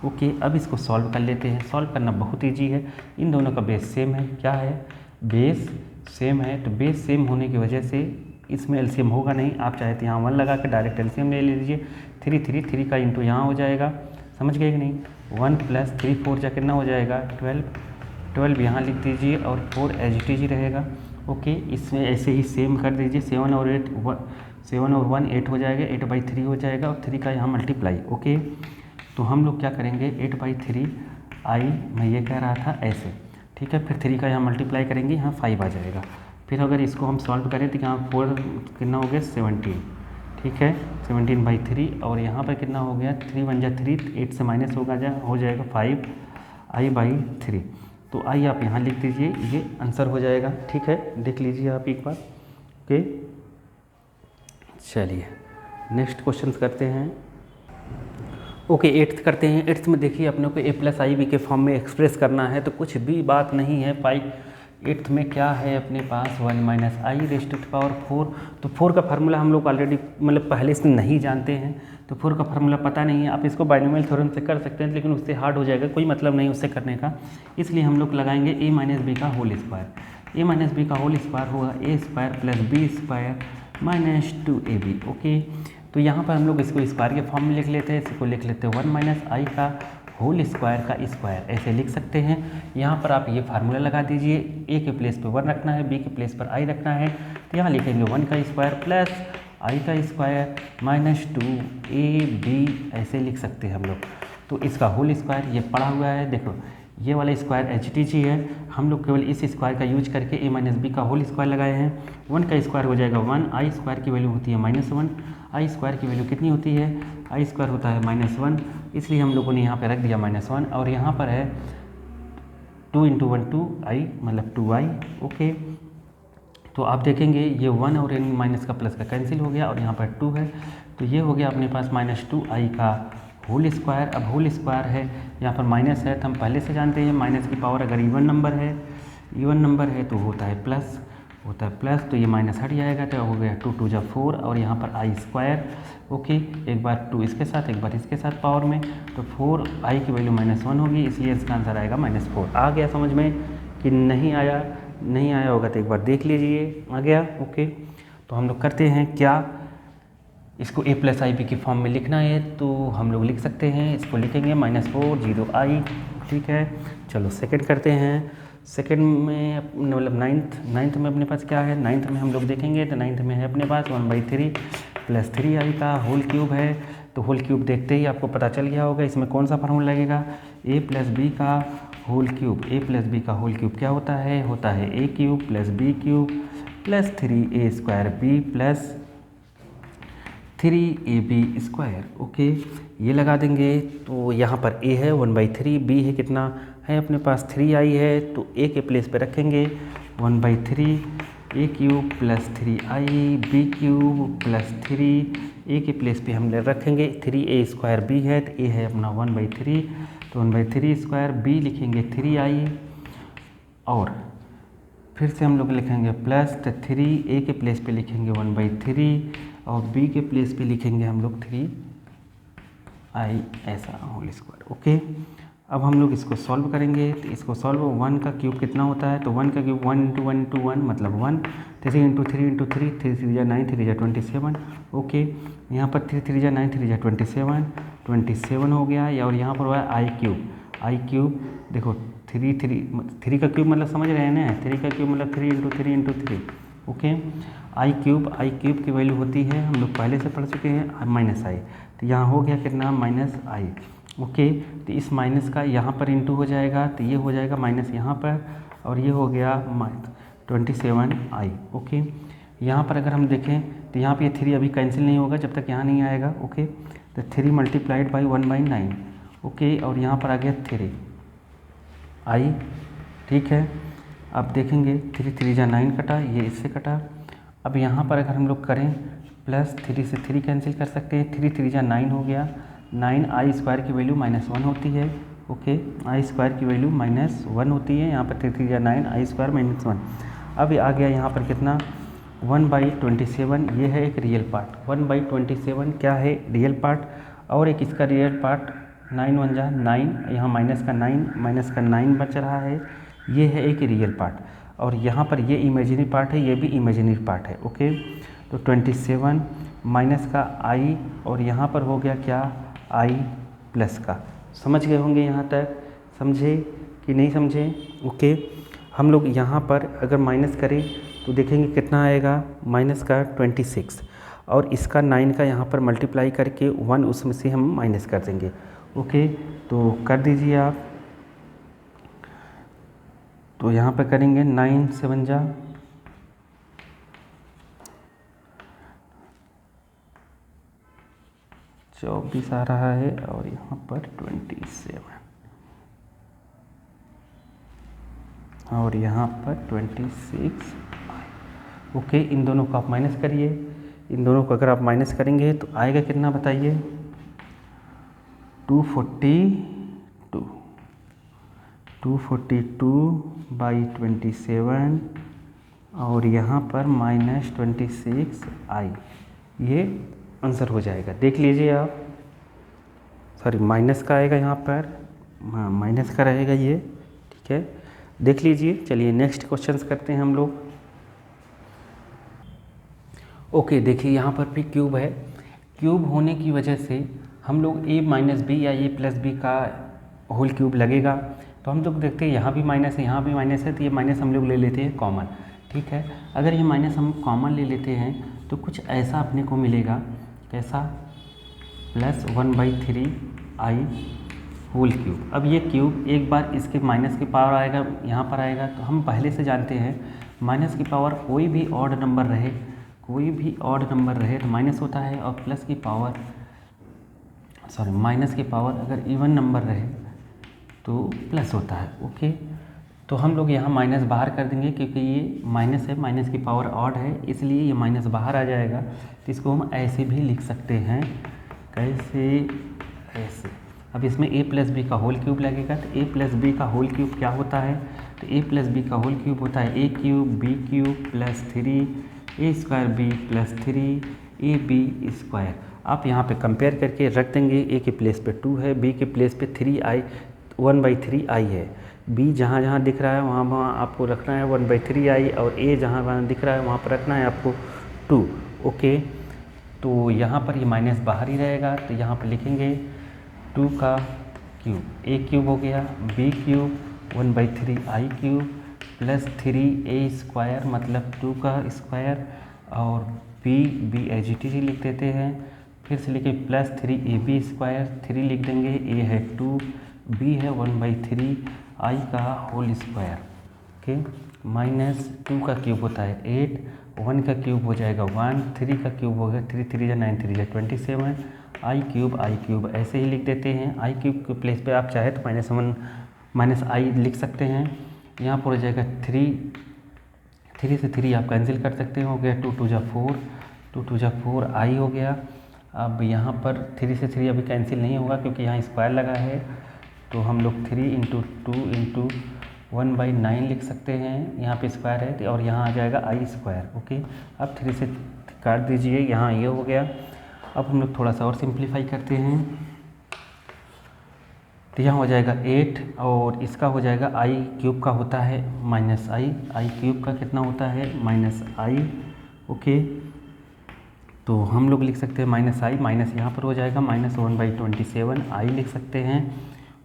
ओके, अब इसको सॉल्व कर लेते हैं। सॉल्व करना बहुत ईजी है, इन दोनों का बेस सेम है। क्या है, बेस सेम है, तो बेस सेम होने की वजह से इसमें एलसीएम होगा नहीं। आप चाहे तो यहाँ 1 लगा के डायरेक्ट एलसीएम ले लीजिए। 3 का इंटू यहाँ हो जाएगा, समझ गए कि नहीं। 1 + 3 4 जा कितना हो जाएगा 12 यहाँ लिख दीजिए और 4 एज इट इज रहेगा। ओके, इसमें ऐसे ही सेम कर दीजिए। 7 और 8 7 और 1 8 हो जाएगा, 8/3 हो जाएगा और 3 का यहाँ मल्टीप्लाई। ओके, तो हम लोग क्या करेंगे 8/3 आई, मैं ये कह रहा था ऐसे, ठीक है। फिर 3 का यहाँ मल्टीप्लाई करेंगे, यहाँ 5 आ जाएगा। फिर अगर इसको हम सॉल्व करें तो यहाँ 4 कितना हो गया 17, ठीक है, 17/3 और यहाँ पर कितना हो गया 3 1 जा 3, 8 से माइनस हो जाएगा 5i/3। तो आई आप यहाँ लिख दीजिए, ये आंसर हो जाएगा, ठीक है। देख लीजिए आप एक बार। ओके, चलिए नेक्स्ट क्वेश्चन करते हैं। ओके, 8th करते हैं। 8th में देखिए अपने को a+ib के फॉर्म में एक्सप्रेस करना है, तो कुछ भी बात नहीं है। 8th में क्या है अपने पास 1 - i⁴। तो 4 का फार्मूला हम लोग ऑलरेडी मतलब पहले से नहीं जानते हैं, तो 4 का फार्मूला पता नहीं है। आप इसको बाइनोमियल थ्योरम से कर सकते हैं, लेकिन उससे हार्ड हो जाएगा, कोई मतलब नहीं उससे करने का। इसलिए हम लोग लगाएंगे a - b का होल स्क्वायर। a - b का होल स्क्वायर होगा a² + b² - 2ab। ओके, तो यहाँ पर हम लोग इसको स्क्वायर के फॉर्म में लिख लेते हैं। इसको लिख लेते हैं 1 - i का होल स्क्वायर का स्क्वायर, ऐसे लिख सकते हैं। यहाँ पर आप ये फार्मूला लगा दीजिए, a के प्लेस पे 1 रखना है, b के प्लेस पर i रखना है। तो यहाँ लिखेंगे 1 का स्क्वायर प्लस i का स्क्वायर माइनस 2ab, ऐसे लिख सकते हैं हम लोग। तो इसका होल स्क्वायर ये पड़ा हुआ है, देखो ये वाला स्क्वायर HTG है। हम लोग केवल इस स्क्वायर का यूज करके a - b का होल स्क्वायर लगाए हैं। 1 का स्क्वायर हो जाएगा 1, i स्क्वायर की वैल्यू होती है -1, i स्क्वायर की वैल्यू कितनी होती है, i स्क्वायर होता है -1, इसलिए हम लोगों ने यहाँ पे रख दिया -1। और यहाँ पर है 2 × 1 2i मतलब 2i। ओके, तो आप देखेंगे ये 1 और माइनस का प्लस का कैंसिल हो गया और यहाँ पर 2 है, तो ये हो गया अपने पास -2i का होल स्क्वायर। अब होल स्क्वायर है, यहाँ पर माइनस है तो हम पहले से जानते हैं माइनस की पावर अगर इवन नंबर है तो होता है प्लस, तो ये माइनस हट जाएगा, तो हो गया 2 2 जा 4 और यहाँ पर i स्क्वायर। ओके, एक बार 2 इसके साथ एक बार इसके साथ पावर में, तो 4i की वैल्यू -1 होगी, इसलिए इसका आंसर आएगा -4। आ गया समझ में कि नहीं आया? नहीं आया होगा तो एक बार देख लीजिए, आ गया। ओके, तो हम लोग करते हैं क्या, इसको a+ib की फॉर्म में लिखना है तो हम लोग लिख सकते हैं, इसको लिखेंगे -4 0i, ठीक है। चलो सेकंड करते हैं। सेकंड में मतलब नाइन्थ में अपने पास क्या है, नाइन्थ में हम लोग देखेंगे तो नाइन्थ में है अपने पास 1/3 + 3i का होल क्यूब है। तो होल क्यूब देखते ही आपको पता चल गया होगा इसमें कौन सा फार्मूला लगेगा, a + b का होल क्यूब। a + b का होल क्यूब क्या होता है a³ + b³ + 3a² b + 3ab²। Okay, ये लगा देंगे तो यहाँ पर a है 1/3, b है कितना है अपने पास 3i है, तो a के प्लेस पे रखेंगे 1/3 a³ + 3i b³ + 3 a के प्लेस पे हम रखेंगे 3a² b है, तो a है अपना 1/3, तो 1/3² b लिखेंगे 3i और फिर से हम लोग लिखेंगे प्लस, तो 3a के प्लेस पे लिखेंगे 1/3 और b के प्लेस पे लिखेंगे हम लोग 3i ऐसा होल स्क्वायर। ओके, अब हम लोग इसको सॉल्व करेंगे, तो इसको सॉल्व 1 का क्यूब कितना होता है, तो 1 का क्यूब 1 × 1 × 1 मतलब 1, 3 × 3 × 3 3 3 जा 9 3 जा 27। ओके, यहाँ पर 3 3 जा 9 3 जा 27 हो गया, या और यहाँ पर हुआ i³ देखो 3 का क्यूब मतलब समझ रहे हैं ना, 3 का क्यूब मतलब 3 × 3 × 3। ओके, i³ की वैल्यू होती है, हम लोग पहले से पढ़ चुके हैं -i, तो यहाँ हो गया कितना -i। ओके, तो इस माइनस का यहाँ पर इंटू हो जाएगा, तो ये हो जाएगा माइनस यहाँ पर और ये हो गया 27i। ओके, यहाँ पर अगर हम देखें तो यहाँ पे ये 3 अभी कैंसिल नहीं होगा जब तक यहाँ नहीं आएगा। ओके, तो 3 × 1/9। ओके, और यहाँ पर आ गया 3i, ठीक है। अब देखेंगे 3 3 जा 9 कटा, ये इससे कटा। अब यहाँ पर अगर हम लोग करें प्लस 3 से 3 कैंसिल कर सकते हैं, 3 3 जा 9 हो गया, 9i² की वैल्यू -1 होती है। ओके, i² की वैल्यू -1 होती है, यहाँ पर 3 3 जा 9 i² -1। अब आ गया यहाँ पर कितना 1/27, ये है एक रियल पार्ट। 1/27 क्या है रियल पार्ट, और एक इसका रियल पार्ट 9 1 जा 9, यहाँ माइनस का 9 बच रहा है, ये है एक रियल पार्ट। और यहाँ पर ये इमेजिनरी पार्ट है, ये भी इमेजिनरी पार्ट है। ओके, तो 27 माइनस का i और यहाँ पर हो गया क्या i प्लस का। समझ गए होंगे यहाँ तक, समझे कि नहीं समझे? ओके, हम लोग यहाँ पर अगर माइनस करें तो देखेंगे कितना आएगा, माइनस का 26 और इसका 9 का यहाँ पर मल्टीप्लाई करके 1 उसमें से हम माइनस कर देंगे। ओके, तो कर दीजिए आप। तो यहाँ पर करेंगे 9 7 जा 24 आ रहा है और यहाँ पर 27 और यहाँ पर 26। ओके, इन दोनों को आप माइनस करिए। इन दोनों को अगर आप माइनस करेंगे तो आएगा कितना बताइए? 242/27 और यहाँ पर -26i, ये आंसर हो जाएगा। देख लीजिए आप, सॉरी माइनस का आएगा यहाँ पर, हाँ माइनस का रहेगा ये, ठीक है, देख लीजिए। चलिए नेक्स्ट क्वेश्चंस करते हैं हम लोग। ओके, देखिए यहाँ पर भी क्यूब है। क्यूब होने की वजह से हम लोग a माइनस बी या a प्लस बी का होल क्यूब लगेगा। तो हम लोग देखते हैं यहाँ भी माइनस है, यहाँ भी माइनस है, तो ये माइनस हम लोग ले लेते हैं कॉमन, ठीक है। अगर ये माइनस हम कॉमन ले लेते हैं तो कुछ ऐसा अपने को मिलेगा, कैसा? +1/3i whole cube. अब ये क्यूब एक बार इसके माइनस की पावर आएगा, यहाँ पर आएगा, तो हम पहले से जानते हैं माइनस की पावर कोई भी ऑड नंबर रहे, कोई भी ऑड नंबर रहे तो माइनस होता है, और प्लस की पावर माइनस की पावर अगर इवन नंबर रहे तो प्लस होता है। ओके, तो हम लोग यहाँ माइनस बाहर कर देंगे क्योंकि ये माइनस है, माइनस की पावर ऑड है, इसलिए ये माइनस बाहर आ जाएगा। तो इसको हम ऐसे भी लिख सकते हैं, कैसे? ऐसे। अब इसमें a प्लस बी का होल क्यूब लगेगा, तो a प्लस बी का होल क्यूब क्या होता है? तो a प्लस बी का होल क्यूब होता है a cube b cube plus 3 a square b plus 3 a b square. आप यहाँ पे कंपेयर करके रख देंगे, a के प्लेस पे 2 है, b के प्लेस पे 3i 1/3i है। b जहाँ जहाँ दिख रहा है वहाँ वहाँ आपको रखना है 1/3i, और a जहाँ वहाँ दिख रहा है वहाँ पर रखना है आपको 2। ओके, तो यहाँ पर ये माइनस बाहर ही रहेगा, तो यहाँ पर लिखेंगे 2 का क्यूब, a क्यूब हो गया, b cube 1/3i cube plus 3a square मतलब 2 का स्क्वायर, और b एज इट इज लिख देते हैं, फिर से लिखे प्लस 3ab स्क्वायर, 3 लिख देंगे, a है 2, b है 1/3i का होल स्क्वायर। ओके, -2 का क्यूब होता है 8, 1 का क्यूब हो जाएगा 1, 3 का क्यूब हो गया 3 3 जा 9 3 जा 27, i क्यूब ऐसे ही लिख देते हैं। i क्यूब के प्लेस पे आप चाहे तो -i लिख सकते हैं। यहाँ पर हो जाएगा 3 से 3 आप कैंसिल कर सकते हो गया 2 2 जा 4, 2 2 जा 4 i हो गया। अब यहाँ पर 3 से 3 अभी कैंसिल नहीं होगा क्योंकि यहाँ स्क्वायर लगा है, तो हम लोग 3 × 2 × 1/9 लिख सकते हैं, यहाँ पे स्क्वायर है और यहाँ आ जाएगा i स्क्वायर। ओके, अब 3 से काट दीजिए, यहाँ ये हो गया। अब हम लोग थोड़ा सा और सिंप्लीफाई करते हैं, तो यहाँ हो जाएगा 8 और इसका हो जाएगा i क्यूब का होता है -i क्यूब का कितना होता है? -i। ओके, तो हम लोग लिख सकते हैं -i, माइनस यहाँ पर हो जाएगा -1/27 i लिख सकते हैं।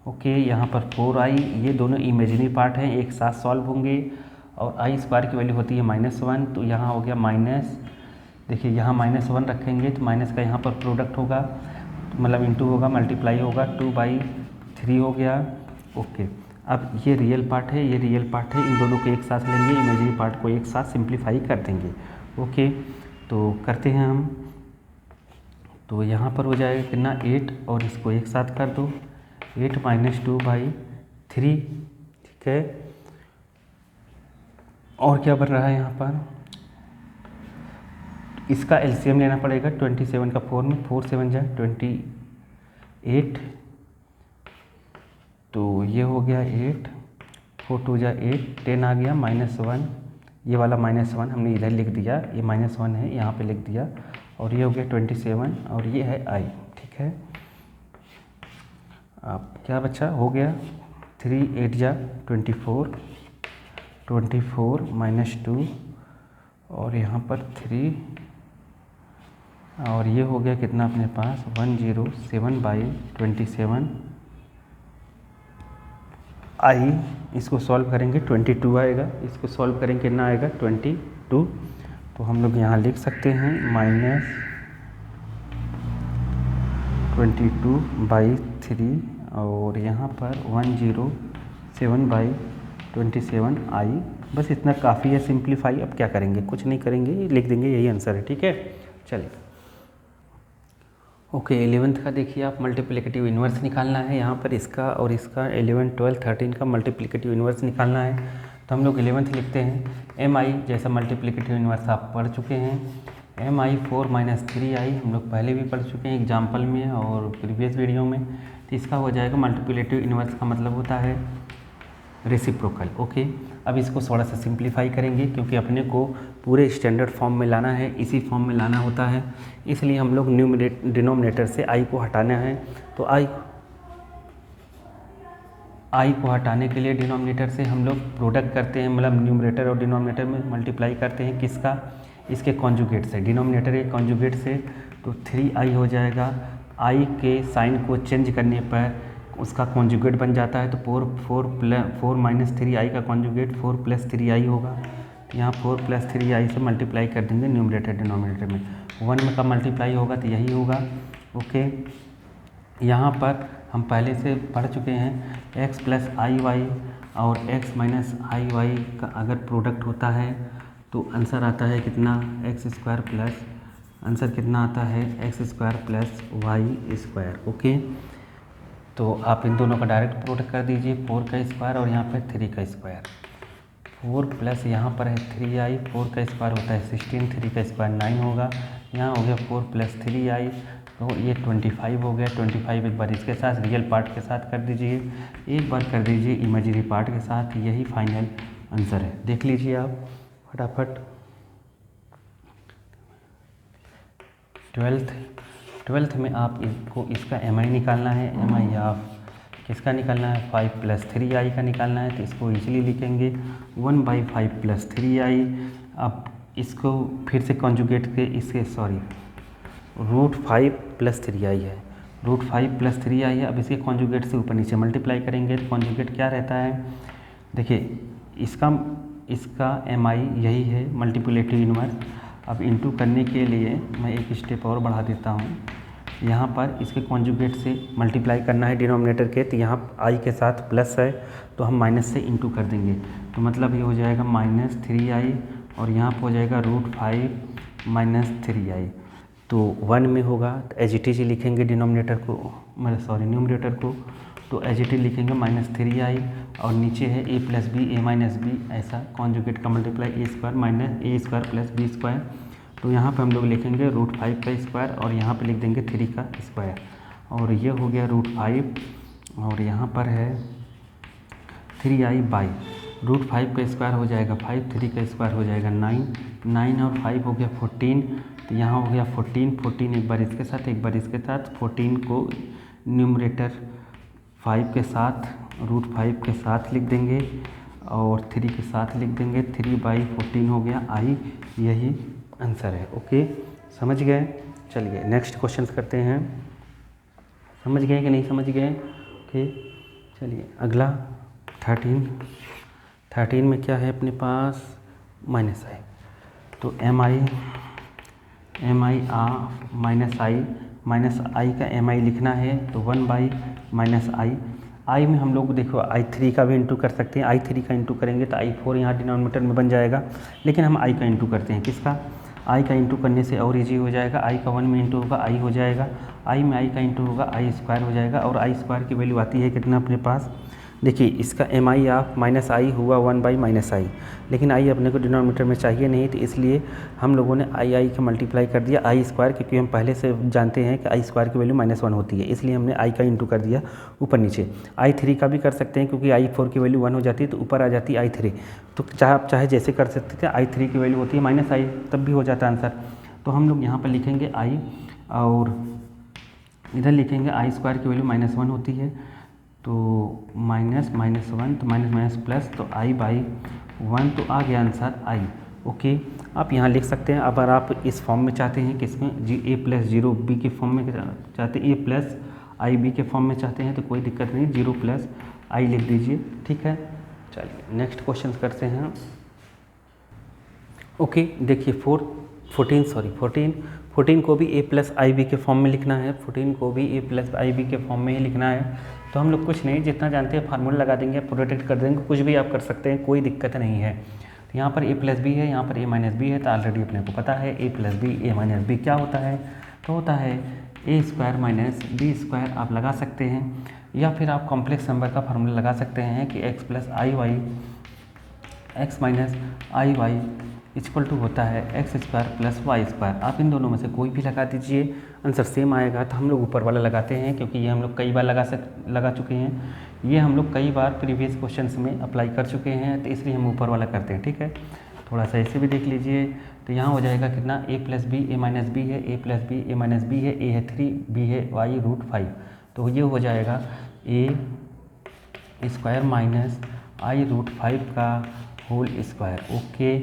ओके, यहाँ पर 4i, ये दोनों इमेजिनरी पार्ट हैं, एक साथ सॉल्व होंगे, और i स्क्वायर की वैल्यू होती है -1, तो यहाँ हो गया माइनस, देखिए यहाँ -1 रखेंगे तो माइनस का यहाँ पर प्रोडक्ट होगा, मतलब इंटू होगा, मल्टीप्लाई होगा, 2/3 हो गया। ओके, अब ये रियल पार्ट है, ये रियल पार्ट है, इन दोनों को एक साथ लेंगे, इमेजिनरी पार्ट को एक साथ सिंप्लीफाई कर देंगे। ओके, तो करते हैं हम, तो यहाँ पर हो जाएगा कितना 8, और इसको एक साथ कर दो 8 - 2/3, ठीक है। और क्या बन रहा है यहाँ पर? इसका एलसीएम लेना पड़ेगा 27 का 4 में, 4 7 जा 28, तो ये हो गया 8, 4 2 जा 8, 10 आ गया, -1, ये वाला -1 हमने इधर लिख दिया, ये -1 है यहाँ पे लिख दिया, और ये हो गया 27, और ये है i, ठीक है। अब क्या बचा? हो गया 3 8 जा 24 -2, और यहाँ पर 3, और ये हो गया कितना अपने पास 107/27 i। इसको सॉल्व करेंगे 22 आएगा, इसको सॉल्व करेंगे कितना आएगा 22। तो हम लोग यहाँ लिख सकते हैं -22 22/3 और यहाँ पर 107/27 बस इतना काफ़ी है सिंप्लीफाई। अब क्या करेंगे, कुछ नहीं करेंगे, लिख देंगे, यही आंसर है। ठीक है, चलिए ओके 11th का देखिए आप मल्टीप्लिकेटिव इन्वर्स निकालना है। यहाँ पर इसका और इसका 11, 12, 13 का मल्टीप्लिकेटिव इन्वर्स निकालना है। तो हम लोग 11th लिखते हैं mi, जैसा मल्टीप्लिकेटिव इन्वर्स आप पढ़ चुके हैं, mi 4 - 3i हम लोग पहले भी पढ़ चुके हैं एग्जाम्पल में और प्रीवियस वीडियो में। तो इसका हो जाएगा मल्टीप्लिकेटिव इन्वर्स का मतलब होता है रेसिप्रोकल। ओके, अब इसको थोड़ा सा सिंप्लीफाई करेंगे क्योंकि अपने को पूरे स्टैंडर्ड फॉर्म में लाना है, इसी फॉर्म में लाना होता है, इसलिए हम लोग डिनोमिनेटर से आई को हटाना है। तो आई को हटाने के लिए डिनोमिनेटर से हम लोग प्रोडक्ट करते हैं, मतलब न्यूमरेटर और डिनोमिनेटर में मल्टीप्लाई करते हैं किसका, इसके कॉन्जुगेट से, डिनोमिनेटर के कॉन्जुगेट से। तो 3i हो जाएगा, आई के साइन को चेंज करने पर उसका कॉन्जुगेट बन जाता है। तो 4 - 3i का कॉन्जुगेट 4 + 3i होगा। तो यहाँ 4 + 3i से मल्टीप्लाई कर देंगे न्यूमरेटर डिनोमिनेटर में, 1 में का मल्टीप्लाई होगा तो यही होगा। ओके, यहाँ पर हम पहले से पढ़ चुके हैं x + iy और x - iy का अगर प्रोडक्ट होता है तो आंसर आता है कितना, x² प्लस, आंसर कितना आता है x² + y²। ओके, तो आप इन दोनों का डायरेक्ट प्रोडक्ट कर दीजिए, 4 का स्क्वायर और यहाँ पे 3 का स्क्वायर, 4 प्लस यहाँ पर है 3i, 4 का स्क्वायर होता है 16, 3 का स्क्वायर 9 होगा, यहाँ हो गया 4 + 3i, तो ये 25 हो गया। 25 एक बार इसके साथ रियल पार्ट के साथ कर दीजिए, एक बार कर दीजिए इमेजिनरी पार्ट के साथ, यही फाइनल आंसर है। देख लीजिए आप फटाफट। 12th में आप इसको इसका mi निकालना है, mi आप किसका निकालना है, 5 + 3i का निकालना है। तो इसको इजीली लिखेंगे 1/5 + 3i। अब इसको फिर से कॉन्जुगेट के इसके √5 + 3i है, √5 + 3i है। अब इसके कॉन्जुगेट से ऊपर नीचे मल्टीप्लाई करेंगे तो कॉन्जुगेट क्या रहता है, देखिए इसका mi यही है मल्टीप्लिकेटिव इन्वर्स। अब इनटू करने के लिए मैं एक स्टेप और बढ़ा देता हूँ, यहाँ पर इसके कॉन्जुगेट से मल्टीप्लाई करना है डिनोमिनेटर के, तो यहाँ i के साथ प्लस है तो हम माइनस से इनटू कर देंगे, तो मतलब ये हो जाएगा -3i और यहाँ पर हो जाएगा √5 - 3i। तो 1 में होगा तो एज इट इज लिखेंगे डिनोमिनेटर को, न्यूमरेटर को, तो एज इट इज लिखेंगे -3i और नीचे है a + b, a - b, ऐसा कॉन्जुगेट का मल्टीप्लाई a² + b²। तो यहाँ पे हम लोग लिखेंगे √5 का स्क्वायर और यहाँ पे लिख देंगे 3 का स्क्वायर, और ये हो गया √5 और यहाँ पर है 3i बाई √5 का स्क्वायर हो जाएगा 5, 3 का स्क्वायर हो जाएगा 9, 9 और 5 हो गया 14। तो यहाँ हो गया 14 एक बार इसके साथ एक बार इसके साथ, 14 को न्यूमरेटर 5 के साथ √5 के साथ लिख देंगे और 3 के साथ लिख देंगे, 3/14 हो गया i, यही आंसर है। ओके, समझ गए। चलिए नेक्स्ट क्वेश्चन करते हैं, समझ गए कि नहीं समझ गए। ओके, चलिए अगला 13 में क्या है अपने पास, -i। तो mi -i का mi लिखना है तो 1/-i। i में हम लोग देखो i3 का भी इंटू कर सकते हैं, i3 का इंटू करेंगे तो i4 यहाँ डिनोमिनेटर में बन जाएगा, लेकिन हम i का इंटू करते हैं, किसका, i का इंटू करने से और इजी हो जाएगा। i का 1 में इंटू होगा i हो जाएगा, i में i का इंटू होगा i² हो जाएगा, और i² की वैल्यू आती है कितना अपने पास, देखिए इसका mi आप -i हुआ 1/-i, लेकिन i अपने को डिनोमिनेटर में चाहिए नहीं, तो इसलिए हम लोगों ने i का मल्टीप्लाई कर दिया i², क्योंकि हम पहले से जानते हैं कि i² की वैल्यू -1 होती है, इसलिए हमने i का इंटू कर दिया ऊपर नीचे। i3 का भी कर सकते हैं क्योंकि i4 की वैल्यू 1 हो जाती है तो ऊपर आ जाती है i3, तो चाहे जैसे कर सकते थे, i3 की वैल्यू होती है -i, तब भी हो जाता है आंसर। तो हम लोग यहाँ पर लिखेंगे i और इधर लिखेंगे i² की वैल्यू -1 होती है, तो -1 तो माइनस प्लस, तो i/1, तो आ गया आंसर i। ओके, आप यहाँ लिख सकते हैं। अगर आप इस फॉर्म में चाहते हैं, किसमें, a + 0b के फॉर्म में चाहते हैं, a + ib के फॉर्म में चाहते हैं तो कोई दिक्कत नहीं, 0 + i लिख दीजिए, ठीक है। चलिए नेक्स्ट क्वेश्चन करते हैं। ओके, देखिए 14 को भी a प्लस आई बी के फॉर्म में लिखना है, 14 को भी a प्लस आई बी के फॉर्म में ही लिखना है। तो हम लोग कुछ नहीं, जितना जानते हैं फार्मूला लगा देंगे, प्रोटेक्ट कर देंगे, कुछ भी आप कर सकते हैं, कोई दिक्कत नहीं है। तो यहाँ पर a प्लस बी है, यहाँ पर a माइनस बी है, तो ऑलरेडी अपने को पता है a plus b a minus b क्या होता है, तो होता है a square minus b square. आप लगा सकते हैं, या फिर आप कॉम्प्लेक्स नंबर का फार्मूला लगा सकते हैं कि x plus i y x minus i y equal to होता है x square plus y square. आप इन दोनों में से कोई भी लगा दीजिए, आंसर सेम आएगा। तो हम लोग ऊपर वाला लगाते हैं, क्योंकि ये हम लोग कई बार लगा चुके हैं, ये हम लोग कई बार प्रीवियस क्वेश्चंस में अप्लाई कर चुके हैं, तो इसलिए हम ऊपर वाला करते हैं। ठीक है, थोड़ा सा ऐसे भी देख लीजिए। तो यहाँ हो जाएगा कितना, a plus b a minus b है, a plus b a minus b है, a है 3, b है y रूट 5। तो ये हो जाएगा a square minus i root 5 का होल स्क्वायर। ओके,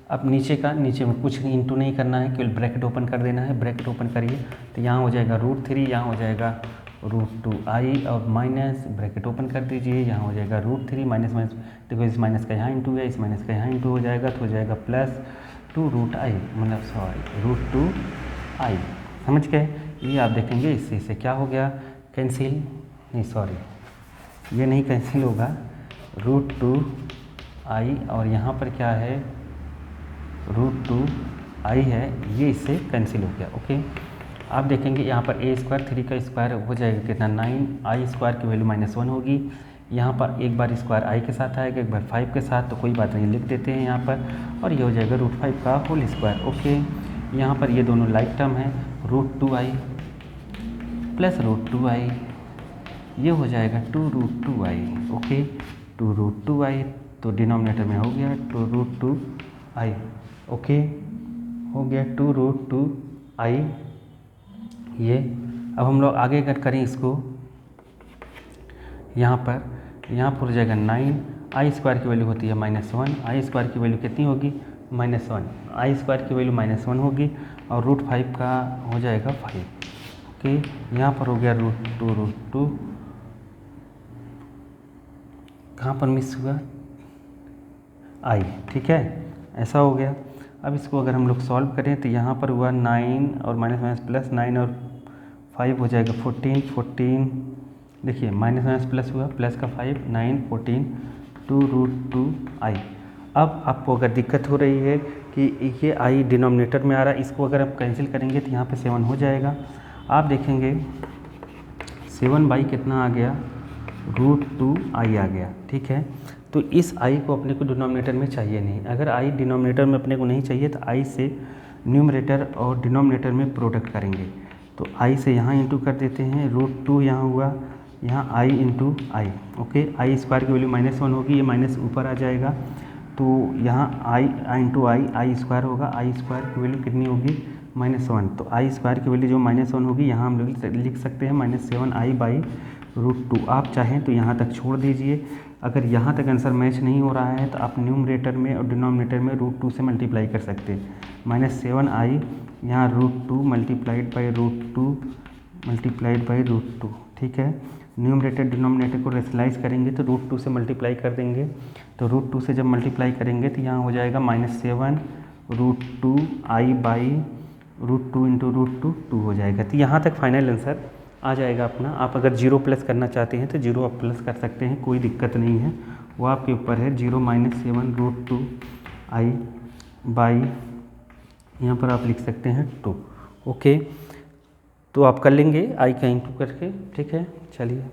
अब नीचे में कुछ नहीं, इंटू नहीं करना है, केवल ब्रैकेट ओपन कर देना है। ब्रैकेट ओपन करिए तो यहाँ हो जाएगा रूट 3, यहाँ हो जाएगा रूट 2i, और माइनस ब्रैकेट ओपन कर दीजिए, यहाँ हो जाएगा रूट 3 माइनस माइनस, देखो इस माइनस का यहाँ इंटू है, इस माइनस का यहाँ इंटू हो जाएगा, तो हो जाएगा प्लस 2 रूट आई, मतलब सॉरी रूट 2i। समझ गए? ये आप देखेंगे इससे क्या हो गया, कैंसिल, नहीं सॉरी ये नहीं कैंसिल होगा, रूट 2i, और यहाँ पर क्या है रूट 2i है, ये इससे कैंसिल हो गया। ओके, आप देखेंगे यहाँ पर a स्क्वायर 3 का स्क्वायर हो जाएगा कितना 9, आई स्क्वायर की वैल्यू -1 होगी। यहाँ पर एक बार स्क्वायर i के साथ आएगा, एक बार 5 के साथ, तो कोई बात नहीं, लिख देते हैं यहाँ पर, और ये हो जाएगा रूट 5 का होल स्क्वायर। ओके, यहाँ पर ये दोनों लाइक टर्म है, root 2i plus root 2i, ये हो जाएगा 2 root 2i। Okay, 2 root 2i, तो डिनोमिनेटर में हो गया 2 रूट 2i। ओके, हो गया 2 रूट 2i। ये अब हम लोग आगे अगर करें इसको, यहाँ पर हो जाएगा 9, आई स्क्वायर की वैल्यू होती है -1, आई स्क्वायर की वैल्यू कितनी होगी -1, आई स्क्वायर की वैल्यू -1 होगी, और रूट 5 का हो जाएगा 5। ओके, यहाँ पर हो गया रूट 2, कहाँ पर मिस हुआ आई, ठीक है, ऐसा हो गया। अब इसको अगर हम लोग सॉल्व करें तो यहाँ पर हुआ 9 और माइनस माइनस प्लस 9 और 5 हो जाएगा 14, देखिए माइनस माइनस प्लस हुआ, प्लस का 5, 9, 14, 2 रूट 2i। अब आपको अगर दिक्कत हो रही है कि ये i डिनोमिनेटर में आ रहा है, इसको अगर आप कैंसिल करेंगे तो यहाँ पे 7 हो जाएगा। आप देखेंगे 7 कितना आ गया, रूट 2i आ गया। ठीक है, तो इस i को अपने को डिनोमिनेटर में चाहिए नहीं। अगर i डिनोमिनेटर में अपने को नहीं चाहिए तो i से न्यूमरेटर और डिनोमिनेटर में प्रोडक्ट करेंगे। तो i से यहाँ इंटू कर देते हैं, रूट 2 यहाँ हुआ, यहाँ i into I. Okay, I square की वैल्यू -1 होगी, ये माइनस ऊपर आ जाएगा, तो यहाँ i इंटू आई स्क्वायर होगा, आई स्क्वायर की वैल्यू कितनी होगी -1, तो आई स्क्वायर की वैल्यू जो -1 होगी यहाँ हम लोग लिख सकते हैं -7i/रूट 2। आप चाहें तो यहाँ तक छोड़ दीजिए। अगर यहाँ तक आंसर मैच नहीं हो रहा है तो आप न्यूमरेटर में और डिनोमिनेटर में रूट 2 से मल्टीप्लाई कर सकते हैं। -7i यहाँ रूट 2 मल्टीप्लाइड बाई रूट 2, ठीक है। न्यूमरेटर डिनोमिनेटर को रेशनलाइज करेंगे तो रूट 2 से मल्टीप्लाई कर देंगे, तो रूट 2 से जब मल्टीप्लाई करेंगे तो यहाँ हो जाएगा -7 रूट 2i/रूट 2 इंटू रूट 2 हो जाएगा। तो यहाँ तक फाइनल आंसर आ जाएगा अपना। आप अगर 0 प्लस करना चाहते हैं तो 0 आप प्लस कर सकते हैं, कोई दिक्कत नहीं है, वो आपके ऊपर है। 0 - 7 रूट 2i बाई, यहाँ पर आप लिख सकते हैं 2। ओके, तो आप कर लेंगे i का इंटू करके, ठीक है। चलिए।